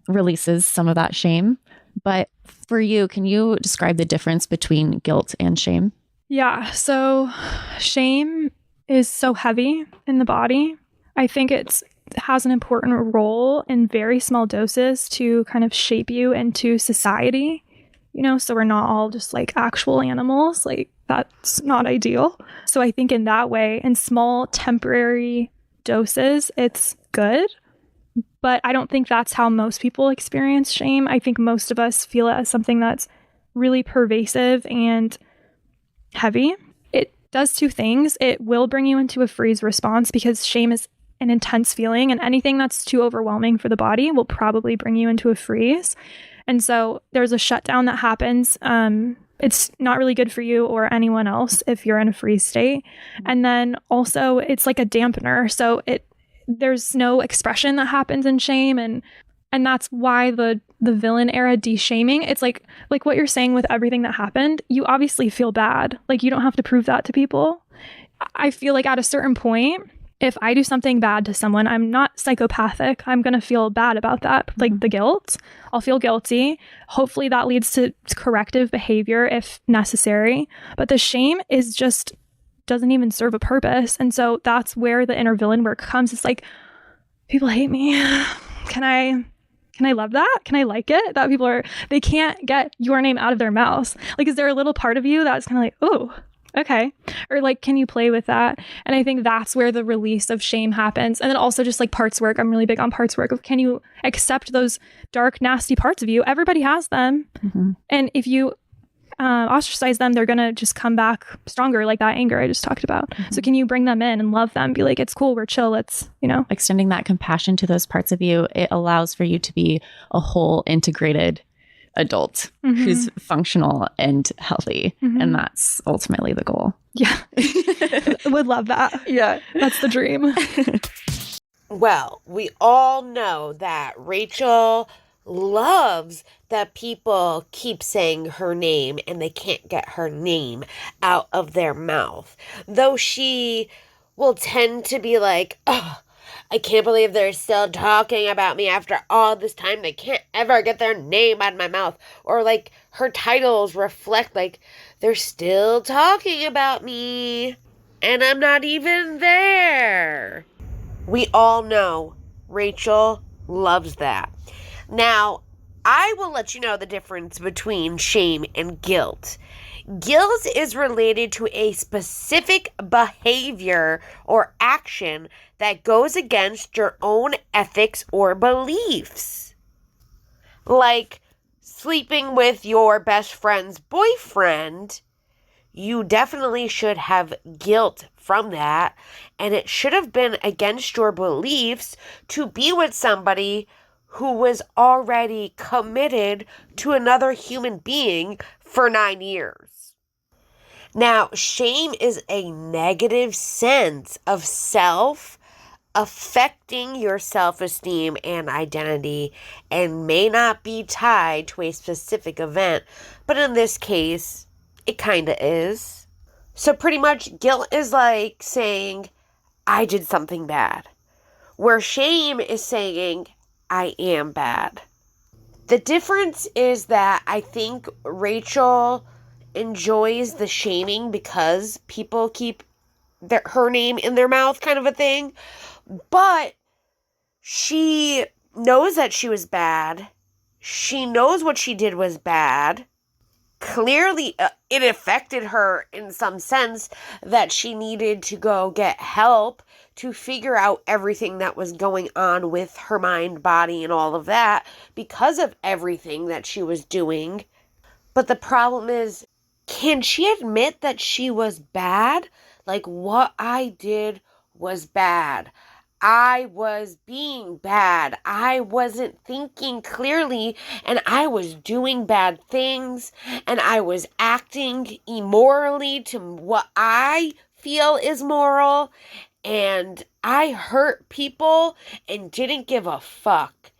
releases some of that shame. But for you, can you describe the difference between guilt and shame? Yeah, so shame is so heavy in the body. I think it has an important role in very small doses to kind of shape you into society, so we're not all just like actual animals. Like, that's not ideal. So I think in that way, in small temporary doses, it's good. But I don't think that's how most people experience shame. I think most of us feel it as something that's really pervasive and heavy. It does two things. It will bring you into a freeze response because shame is an intense feeling, and anything that's too overwhelming for the body will probably bring you into a freeze. And so there's a shutdown that happens. It's not really good for you or anyone else if you're in a freeze state. And then also it's like a dampener. So there's no expression that happens in shame, and that's why the villain era de-shaming, it's like what you're saying with everything that happened, you obviously feel bad. Like, you don't have to prove that to people. I feel like at a certain point, if I do something bad to someone, I'm not psychopathic. I'm going to feel bad about that. Like the guilt, I'll feel guilty. Hopefully that leads to corrective behavior if necessary. But the shame is just doesn't even serve a purpose. And so that's where the inner villain work comes. It's like, people hate me. Can I love that? Can I like it? That they can't get your name out of their mouths. Like, is there a little part of you that's kind of like, oh, okay. Or like, can you play with that? And I think that's where the release of shame happens. And then also just like parts work. I'm really big on parts work. Can you accept those dark, nasty parts of you? Everybody has them. Mm-hmm. And if you ostracize them, they're going to just come back stronger, like that anger I just talked about. Mm-hmm. So can you bring them in and love them? Be like, it's cool. We're chill. Let's, Extending that compassion to those parts of you, it allows for you to be a whole integrated adult who's functional and healthy. And that's ultimately the goal. Yeah. Would love that. Yeah. That's the dream. Well, we all know that Rachel loves that people keep saying her name and they can't get her name out of their mouth. Though she will tend to be like, oh, I can't believe they're still talking about me after all this time. They can't ever get their name out of my mouth. Or like her titles reflect like they're still talking about me and I'm not even there. We all know Rachel loves that. Now, I will let you know the difference between shame and guilt. Guilt is related to a specific behavior or action that goes against your own ethics or beliefs. Like sleeping with your best friend's boyfriend, you definitely should have guilt from that, and it should have been against your beliefs to be with somebody who was already committed to another human being for 9 years. Now, shame is a negative sense of self affecting your self-esteem and identity, and may not be tied to a specific event, but in this case, it kind of is. So pretty much guilt is like saying, I did something bad, where shame is saying, I am bad. The difference is that I think Rachel enjoys the shaming because people keep her name in their mouth, kind of a thing. But she knows that she was bad. She knows what she did was bad. Clearly, it affected her in some sense that she needed to go get help to figure out everything that was going on with her mind, body, and all of that because of everything that she was doing. But the problem is, can she admit that she was bad? Like, what I did was bad. I was being bad. I wasn't thinking clearly, and I was doing bad things, and I was acting immorally to what I feel is moral, and I hurt people and didn't give a fuck.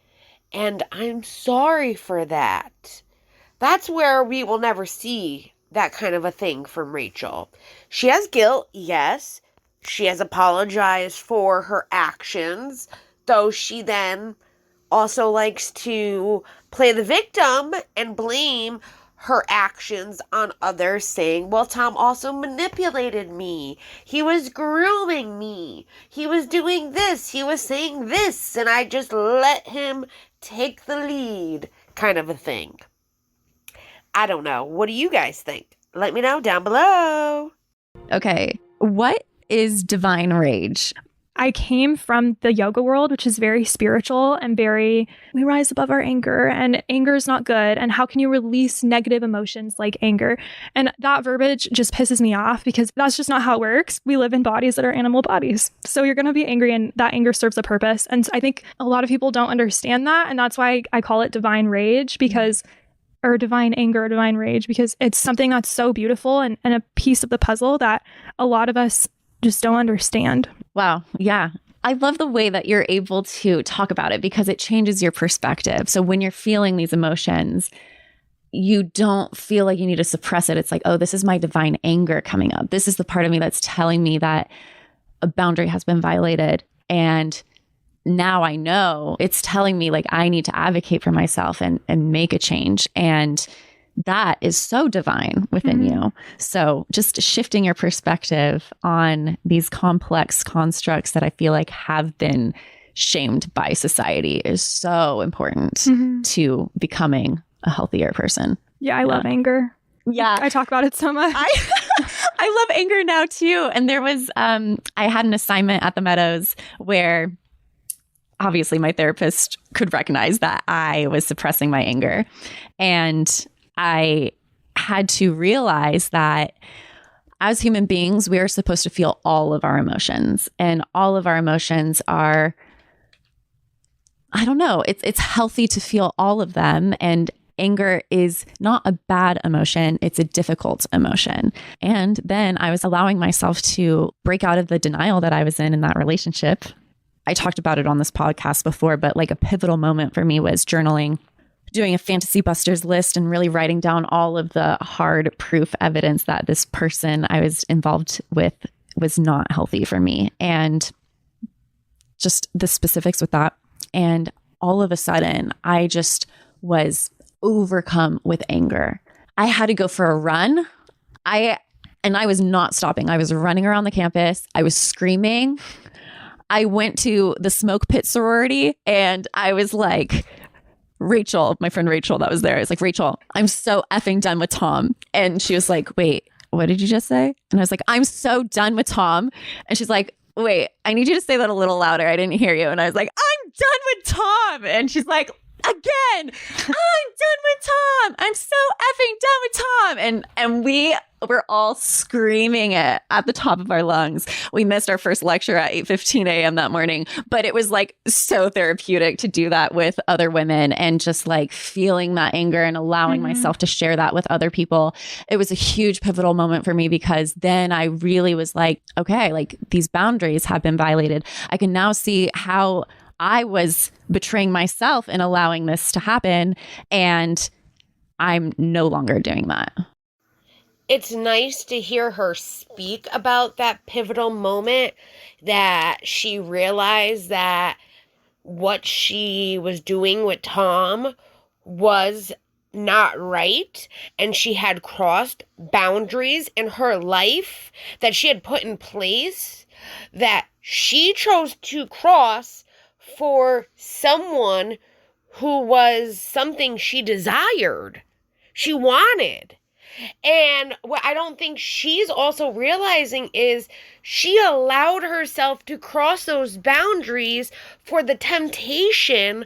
And I'm sorry for that. That's where we will never see that kind of a thing from Rachel. She has guilt, yes. She has apologized for her actions, though she then also likes to play the victim and blame her actions on others, saying, well, Tom also manipulated me. He was grooming me. He was doing this. He was saying this, and I just let him take the lead, kind of a thing. I don't know. What do you guys think? Let me know down below. Okay, what is divine rage? I came from the yoga world, which is very spiritual and we rise above our anger, and anger is not good. And how can you release negative emotions like anger? And that verbiage just pisses me off because that's just not how it works. We live in bodies that are animal bodies. So you're going to be angry, and that anger serves a purpose. And I think a lot of people don't understand that. And that's why I call it divine rage, or divine anger, or divine rage, because it's something that's so beautiful and a piece of the puzzle that a lot of us just don't understand. Wow. Yeah. I love the way that you're able to talk about it because it changes your perspective. So when you're feeling these emotions, you don't feel like you need to suppress it. It's like, oh, this is my divine anger coming up. This is the part of me that's telling me that a boundary has been violated. And now I know it's telling me like I need to advocate for myself and make a change. And that is so divine within you. So just shifting your perspective on these complex constructs that I feel like have been shamed by society is so important to becoming a healthier person. Yeah, I love anger. Yeah. I talk about it so much. I love anger now too. And there was, I had an assignment at the Meadows where obviously my therapist could recognize that I was suppressing my anger. And I had to realize that as human beings, we are supposed to feel all of our emotions, and all of our emotions are, I don't know, it's healthy to feel all of them. And anger is not a bad emotion. It's a difficult emotion. And then I was allowing myself to break out of the denial that I was in that relationship. I talked about it on this podcast before, but like a pivotal moment for me was journaling, doing a fantasy busters list and really writing down all of the hard proof evidence that this person I was involved with was not healthy for me, and just the specifics with that. And all of a sudden, I just was overcome with anger. I had to go for a run. I was not stopping. I was running around the campus. I was screaming. I went to the smoke pit sorority and I was like, Rachel, my friend Rachel that was there, I was like, Rachel, I'm so effing done with Tom. And she was like, wait, what did you just say? And I was like, I'm so done with Tom. And she's like, wait, I need you to say that a little louder. I didn't hear you. And I was like, I'm done with Tom. And she's like, again, I'm done with Tom. I'm so effing done with Tom. And we we're all screaming it at the top of our lungs. We missed our first lecture at 8:15 a.m. that morning, but it was like so therapeutic to do that with other women and just like feeling that anger and allowing myself to share that with other people. It was a huge pivotal moment for me because then I really was like, okay, like these boundaries have been violated. I can now see how I was betraying myself in allowing this to happen, and I'm no longer doing that. It's nice to hear her speak about that pivotal moment that she realized that what she was doing with Tom was not right, and she had crossed boundaries in her life that she had put in place that she chose to cross for someone who was something she desired, she wanted. And what I don't think she's also realizing is she allowed herself to cross those boundaries for the temptation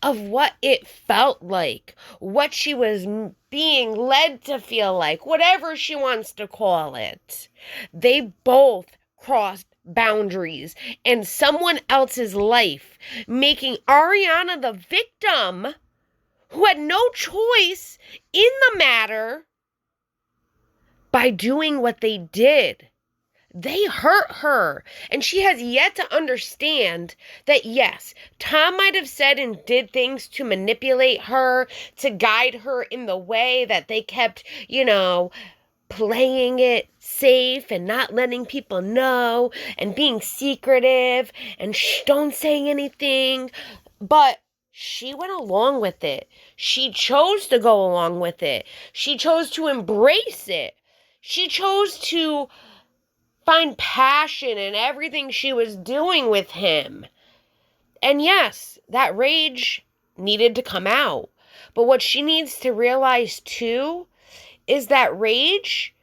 of what it felt like, what she was being led to feel like, whatever she wants to call it. They both crossed boundaries in someone else's life, making Ariana the victim who had no choice in the matter by doing what they did. They hurt her, and she has yet to understand that, yes, Tom might have said and did things to manipulate her, to guide her in the way that they kept, playing it safe and not letting people know and being secretive and don't say anything. But she went along with it. She chose to go along with it. She chose to embrace it. She chose to find passion in everything she was doing with him. And yes, that rage needed to come out. But what she needs to realize too is that rage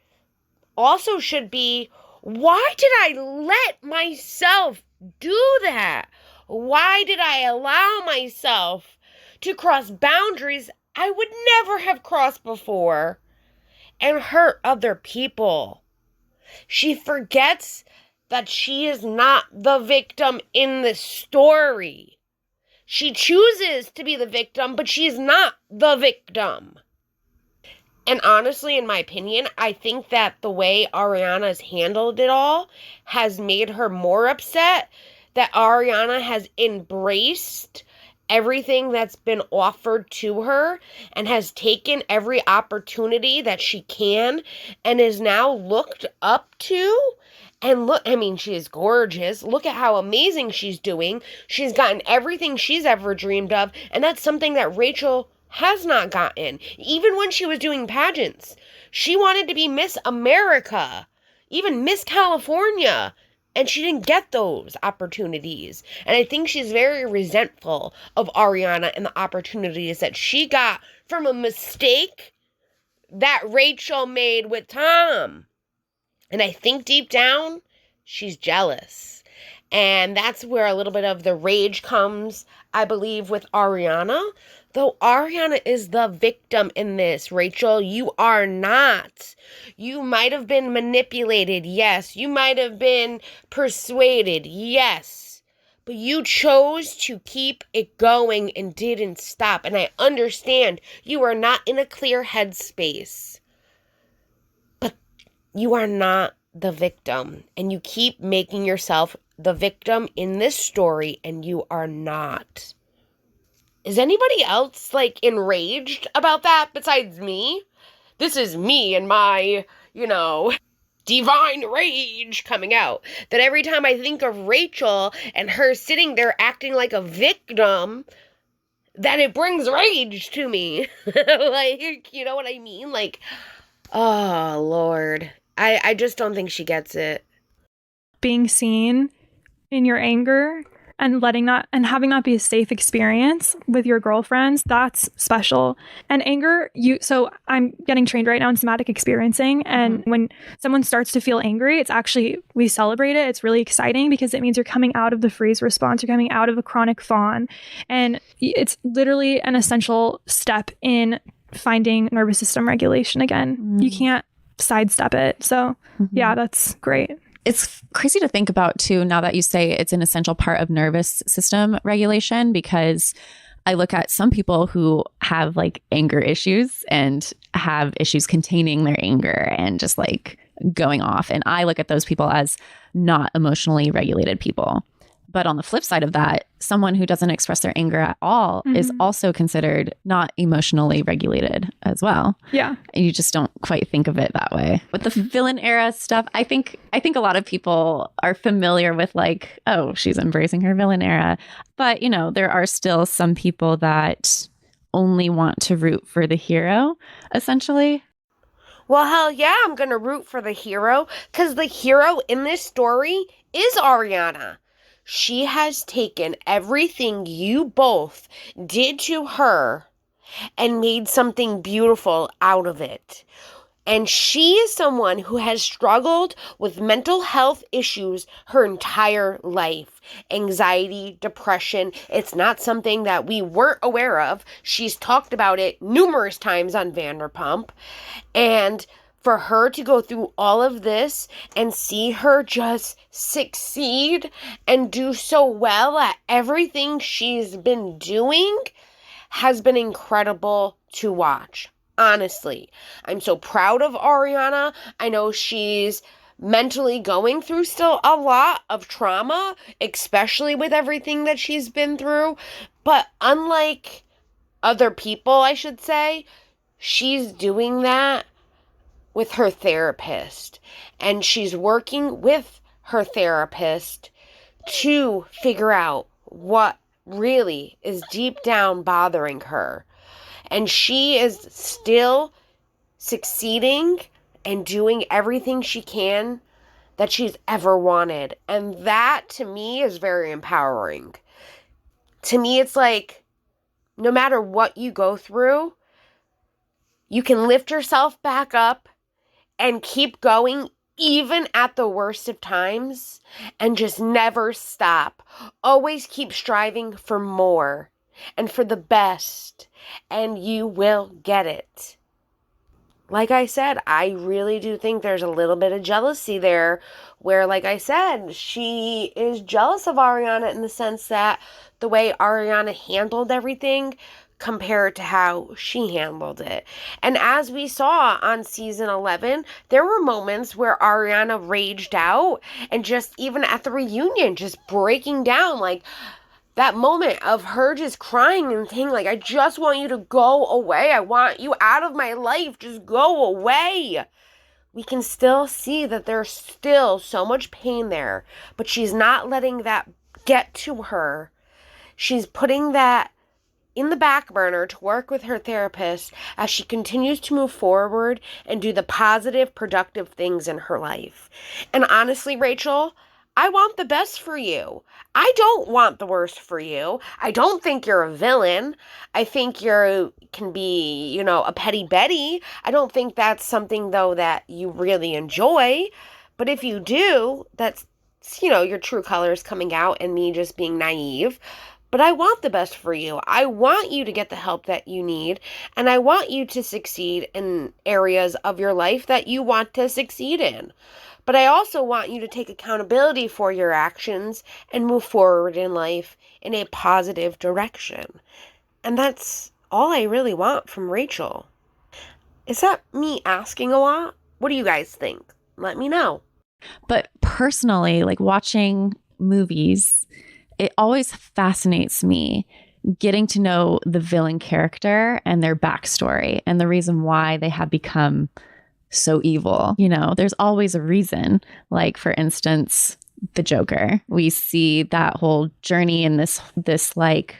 also should be, why did I let myself do that? Why did I allow myself to cross boundaries I would never have crossed before and hurt other people? She forgets that she is not the victim in the story. She chooses to be the victim, but she is not the victim. And honestly, in my opinion, I think that the way Ariana's handled it all has made her more upset that Ariana has embraced everything that's been offered to her and has taken every opportunity that she can and is now looked up to. And look, she is gorgeous. Look at how amazing she's doing. She's gotten everything she's ever dreamed of. And that's something that Rachel has not gotten. Even when she was doing pageants, she wanted to be Miss America, even Miss California. And she didn't get those opportunities. And I think she's very resentful of Ariana and the opportunities that she got from a mistake that Rachel made with Tom. And I think deep down, she's jealous. And that's where a little bit of the rage comes, I believe, with Ariana. Though Ariana is the victim in this, Rachel, you are not. You might have been manipulated, yes. You might have been persuaded, yes. But you chose to keep it going and didn't stop. And I understand you are not in a clear headspace. But you are not the victim. And you keep making yourself the victim in this story, and you are not. Is anybody else, enraged about that besides me? This is me and my, divine rage coming out. That every time I think of Rachel and her sitting there acting like a victim, that it brings rage to me. You know what I mean? Oh, Lord. I just don't think she gets it. Being seen in your anger and having that be a safe experience with your girlfriends, that's special. And anger, so I'm getting trained right now in somatic experiencing. And when someone starts to feel angry, it's actually, we celebrate it. It's really exciting because it means you're coming out of the freeze response. You're coming out of a chronic fawn. And it's literally an essential step in finding nervous system regulation again. You can't sidestep it. So yeah, that's great. It's crazy to think about too, now that you say it's an essential part of nervous system regulation, because I look at some people who have like anger issues and have issues containing their anger and just like going off. And I look at those people as not emotionally regulated people. But on the flip side of that, someone who doesn't express their anger at all is also considered not emotionally regulated as well. Yeah. You just don't quite think of it that way. With the villain era stuff, I think a lot of people are familiar with like, oh, she's embracing her villain era. But, you know, there are still some people that only want to root for the hero, essentially. Well, hell yeah, I'm going to root for the hero, because the hero in this story is Ariana. She has taken everything you both did to her and made something beautiful out of it. And she is someone who has struggled with mental health issues her entire life. Anxiety, depression, it's not something that we weren't aware of. She's talked about it numerous times on Vanderpump. And for her to go through all of this and see her just succeed and do so well at everything she's been doing has been incredible to watch. Honestly, I'm so proud of Ariana. I know she's mentally going through still a lot of trauma, especially with everything that she's been through. But unlike other people, I should say, she's doing that with her therapist. And she's working with her therapist to figure out what really is deep down bothering her. And she is still succeeding and doing everything she can that she's ever wanted. And that, to me, is very empowering. To me, it's like, no matter what you go through, you can lift yourself back up and keep going, even at the worst of times, and just never stop. Always keep striving for more and for the best, and you will get it. Like I said, I really do think there's a little bit of jealousy there, where, like I said, she is jealous of Ariana in the sense that the way Ariana handled everything compared to how she handled it. And as we saw on season 11, there were moments where Ariana raged out, and just even at the reunion, just breaking down, like that moment of her just crying and saying, like, I just want you to go away. I want you out of my life. Just go away. We can still see that there's still so much pain there, but she's not letting that get to her. She's putting that in the back burner to work with her therapist as she continues to move forward and do the positive, productive things in her life. And honestly, Rachel, I want the best for you. I don't want the worst for you. I don't think you're a villain. I think you can be, a petty Betty. I don't think that's something, though, that you really enjoy. But if you do, that's, your true colors coming out and me just being naive. But I want the best for you. I want you to get the help that you need. And I want you to succeed in areas of your life that you want to succeed in. But I also want you to take accountability for your actions and move forward in life in a positive direction. And that's all I really want from Rachel. Is that me asking a lot? What do you guys think? Let me know. But personally, like watching movies, it always fascinates me getting to know the villain character and their backstory and the reason why they have become so evil. There's always a reason. Like, for instance, the Joker. We see that whole journey in this like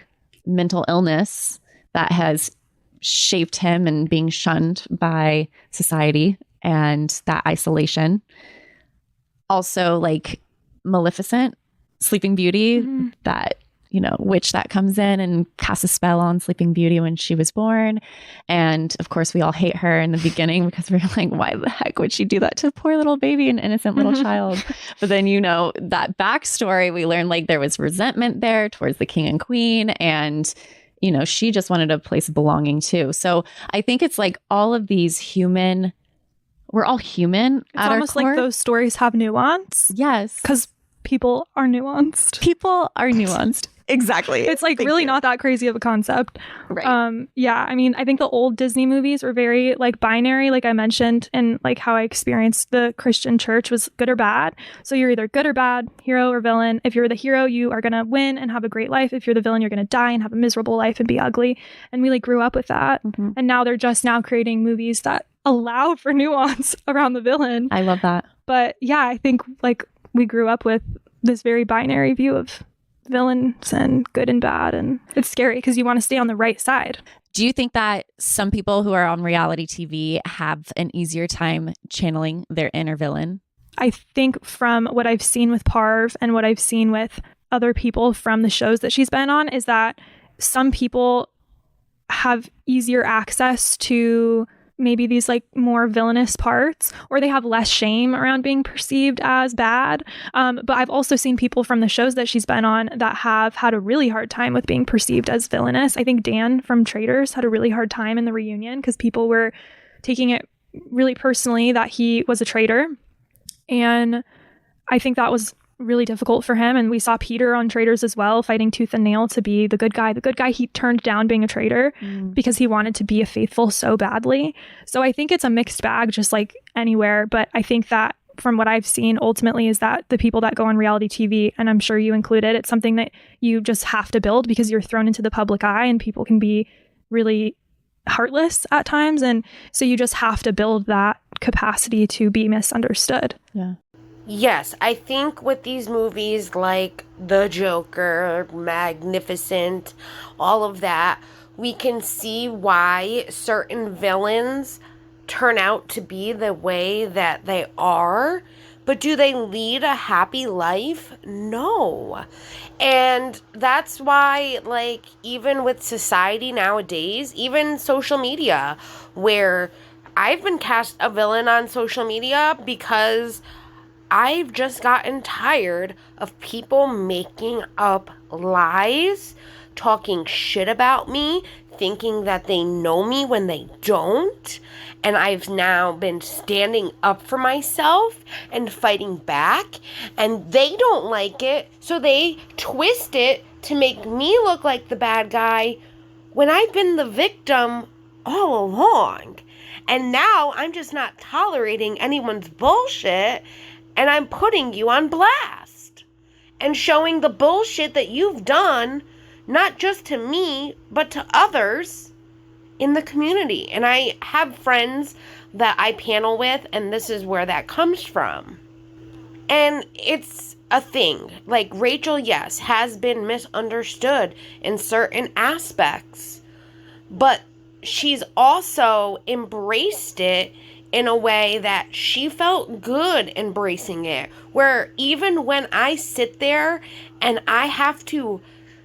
mental illness that has shaped him and being shunned by society and that isolation. Also, like Maleficent, Sleeping Beauty, that witch that comes in and casts a spell on Sleeping Beauty when she was born. And of course, we all hate her in the beginning because we're like, why the heck would she do that to a poor little baby, an innocent little child? But then, that backstory, we learned like there was resentment there towards the king and queen. And, she just wanted a place of belonging too. So I think it's like all of these human we're all human It's at almost our core. like those stories have nuance. Yes. Because people are nuanced. People are nuanced. Exactly. It's like really not that crazy of a concept. Right. Yeah, I mean, I think the old Disney movies were very like binary, like I mentioned, and like how I experienced the Christian church was good or bad. So you're either good or bad, hero or villain. If you're the hero, you are going to win and have a great life. If you're the villain, you're going to die and have a miserable life and be ugly. And we like grew up with that. Mm-hmm. And now they're just now creating movies that allow for nuance around the villain. I love that. But yeah, I think like we grew up with this very binary view of villains and good and bad, and it's scary because you want to stay on the right side. Do you think that some people who are on reality TV have an easier time channeling their inner villain? I think from what I've seen with Parv and what I've seen with other people from the shows that she's been on is that some people have easier access to maybe these like more villainous parts, or they have less shame around being perceived as bad. But I've also seen people from the shows that she's been on that have had a really hard time with being perceived as villainous. I think Dan from Traitors had a really hard time in the reunion because people were taking it really personally that he was a traitor. And I think that was really difficult for him. And we saw Peter on Traitors as well, fighting tooth and nail to be the good guy. The good guy, he turned down being a traitor because he wanted to be a faithful so badly. So I think it's a mixed bag, just like anywhere. But I think that from what I've seen, ultimately, is that the people that go on reality TV, and I'm sure you included, it's something that you just have to build because you're thrown into the public eye and people can be really heartless at times. And so you just have to build that capacity to be misunderstood. Yeah. Yes, I think with these movies like The Joker, Magnificent, all of that, we can see why certain villains turn out to be the way that they are. But do they lead a happy life? No. And that's why, like, even with society nowadays, even social media, where I've been cast a villain on social media because I've just gotten tired of people making up lies, talking shit about me, thinking that they know me when they don't. And I've now been standing up for myself and fighting back. And they don't like it, so they twist it to make me look like the bad guy when I've been the victim all along. And now I'm just not tolerating anyone's bullshit. And I'm putting you on blast and showing the bullshit that you've done, not just to me, but to others in the community. And I have friends that I panel with, and this is where that comes from. And it's a thing. Like Rachel, yes, has been misunderstood in certain aspects, but she's also embraced it in a way that she felt good embracing it. Where even when I sit there and I have to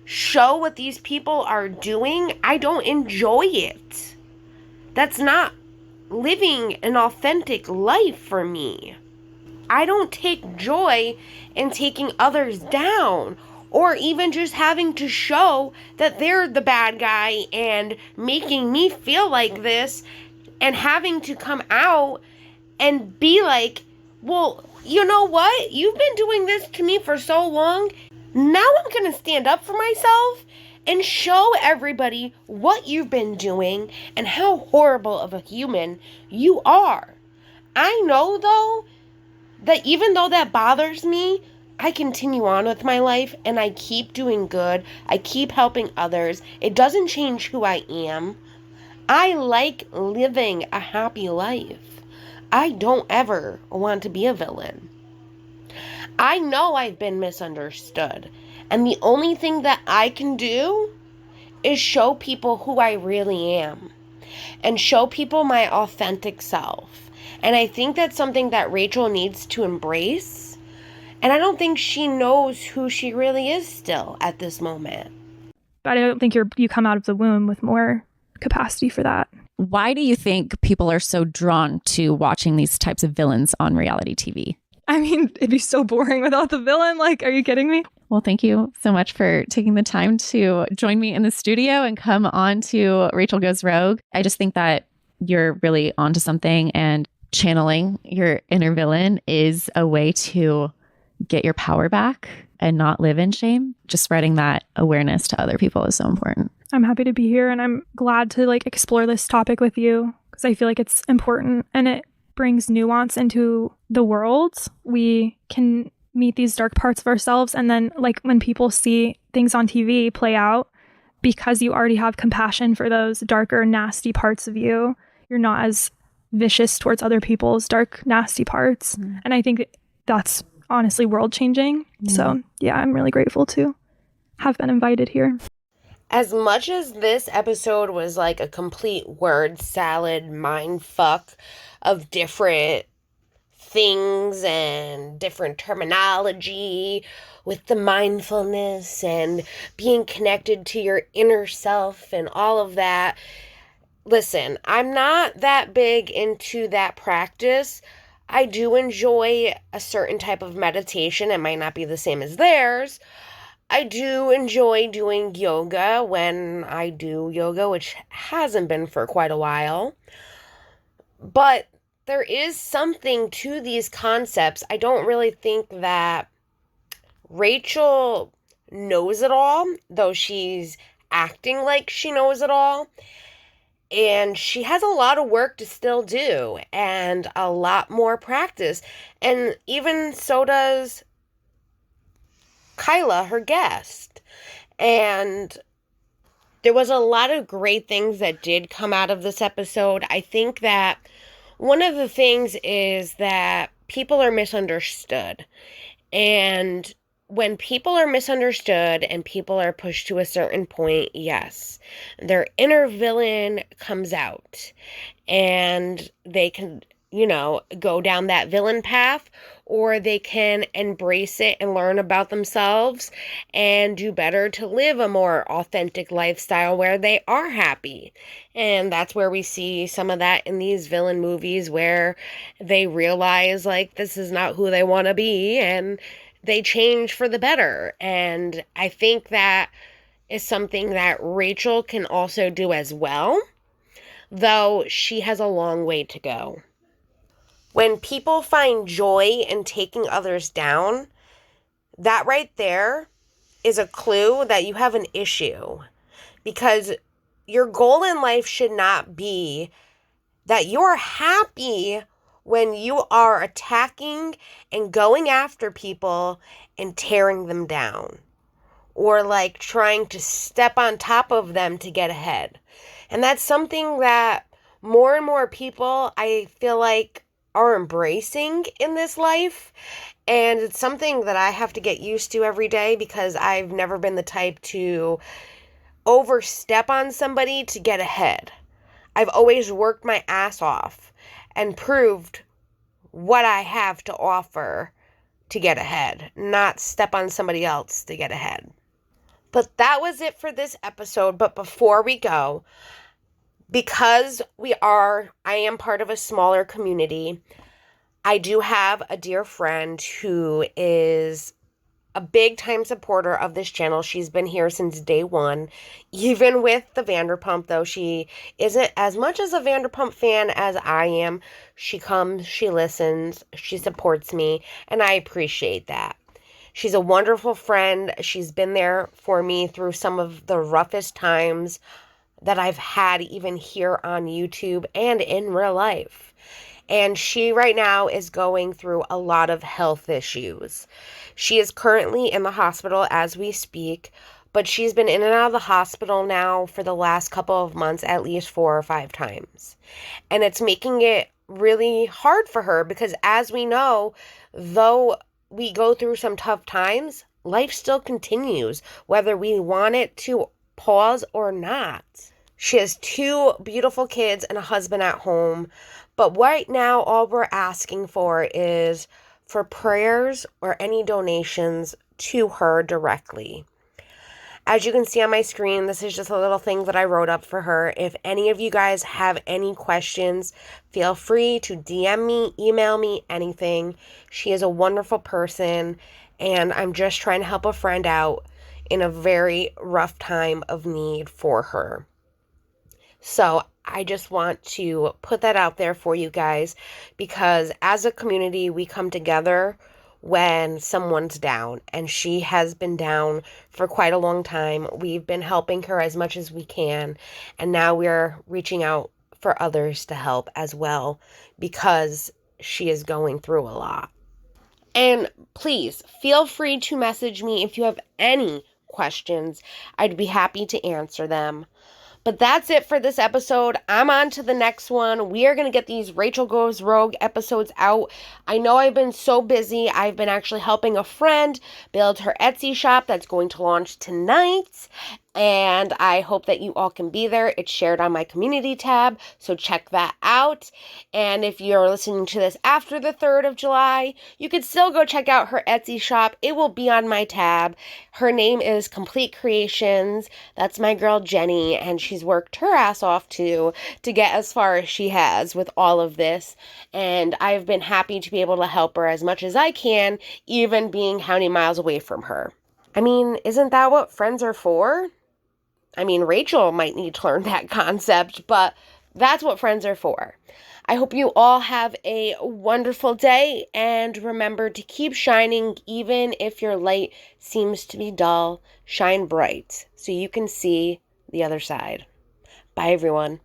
show what these people are doing, I don't enjoy it. That's not living an authentic life for me. I don't take joy in taking others down, or even just having to show that they're the bad guy and making me feel like this, and having to come out and be like, well, you know what? You've been doing this to me for so long. Now I'm going to stand up for myself and show everybody what you've been doing and how horrible of a human you are. I know, though, that even though that bothers me, I continue on with my life and I keep doing good. I keep helping others. It doesn't change who I am. I like living a happy life. I don't ever want to be a villain. I know I've been misunderstood, and the only thing that I can do is show people who I really am and show people my authentic self. And I think that's something that Rachel needs to embrace, and I don't think she knows who she really is still at this moment. But I don't think you come out of the womb with more capacity for that. Why do you think people are so drawn to watching these types of villains on reality TV? I mean, it'd be so boring without the villain. Like, are you kidding me? Well, thank you so much for taking the time to join me in the studio and come on to Rachel Goes Rogue. I just think that you're really onto something, and channeling your inner villain is a way to get your power back and not live in shame. Just spreading that awareness to other people is so important. I'm happy to be here, and I'm glad to like explore this topic with you because I feel like it's important and it brings nuance into the world. We can meet these dark parts of ourselves, and then like when people see things on TV play out, because you already have compassion for those darker, nasty parts of you, you're not as vicious towards other people's dark, nasty parts. And I think that's honestly world changing. So yeah, I'm really grateful to have been invited here. As much as this episode was like a complete word salad mind fuck of different things and different terminology with the mindfulness and being connected to your inner self and all of that, listen, I'm not that big into that practice. I do enjoy a certain type of meditation. It might not be the same as theirs. I do enjoy doing yoga when I do yoga, which hasn't been for quite a while. But there is something to these concepts. I don't really think that Rachel knows it all, though she's acting like she knows it all. And she has a lot of work to still do and a lot more practice. And even so does Kyla, her guest. And there was a lot of great things that did come out of this episode. I think that one of the things is that people are misunderstood. And when people are misunderstood and people are pushed to a certain point, yes, their inner villain comes out and they can, go down that villain path, or they can embrace it and learn about themselves and do better to live a more authentic lifestyle where they are happy. And that's where we see some of that in these villain movies where they realize like this is not who they want to be and they change for the better. And I think that is something that Rachel can also do as well, though she has a long way to go. When people find joy in taking others down, that right there is a clue that you have an issue. Because your goal in life should not be that you're happy when you are attacking and going after people and tearing them down, or like trying to step on top of them to get ahead. And that's something that more and more people, I feel like, are embracing in this life. And it's something that I have to get used to every day because I've never been the type to overstep on somebody to get ahead. I've always worked my ass off and proved what I have to offer to get ahead, not step on somebody else to get ahead. But that was it for this episode. But before we go, because I am part of a smaller community, I do have a dear friend who is a big time supporter of this channel. She's been here since day one, even with the Vanderpump, though she isn't as much as a Vanderpump fan as I am. She comes, she listens, she supports me, and I appreciate that. She's a wonderful friend. She's been there for me through some of the roughest times that I've had, even here on YouTube and in real life. And she right now is going through a lot of health issues. She is currently in the hospital as we speak, but she's been in and out of the hospital now for the last couple of months, at least 4 or 5 times. And it's making it really hard for her because, as we know, though we go through some tough times, life still continues, whether we want it to pause or not. She has 2 beautiful kids and a husband at home. But right now, all we're asking for is for prayers or any donations to her directly. As you can see on my screen, this is just a little thing that I wrote up for her. If any of you guys have any questions, feel free to DM me, email me, anything. She is a wonderful person, and I'm just trying to help a friend out in a very rough time of need for her. So I just want to put that out there for you guys, because as a community, we come together when someone's down, and she has been down for quite a long time. We've been helping her as much as we can, and now we're reaching out for others to help as well, because she is going through a lot. And please feel free to message me if you have any questions. I'd be happy to answer them. But that's it for this episode. I'm on to the next one. We are going to get these Rachel Goes Rogue episodes out. I know I've been so busy. I've been actually helping a friend build her Etsy shop that's going to launch tonight. And I hope that you all can be there. It's shared on my community tab, so check that out. And if you're listening to this after the 3rd of July, you could still go check out her Etsy shop. It will be on my tab. Her name is Complete Creations. That's my girl Jenny, and she's worked her ass off to get as far as she has with all of this. And I've been happy to be able to help her as much as I can, even being how many miles away from her. I mean, isn't that what friends are for? I mean, Rachel might need to learn that concept, but that's what friends are for. I hope you all have a wonderful day, and remember to keep shining even if your light seems to be dull. Shine bright so you can see the other side. Bye, everyone.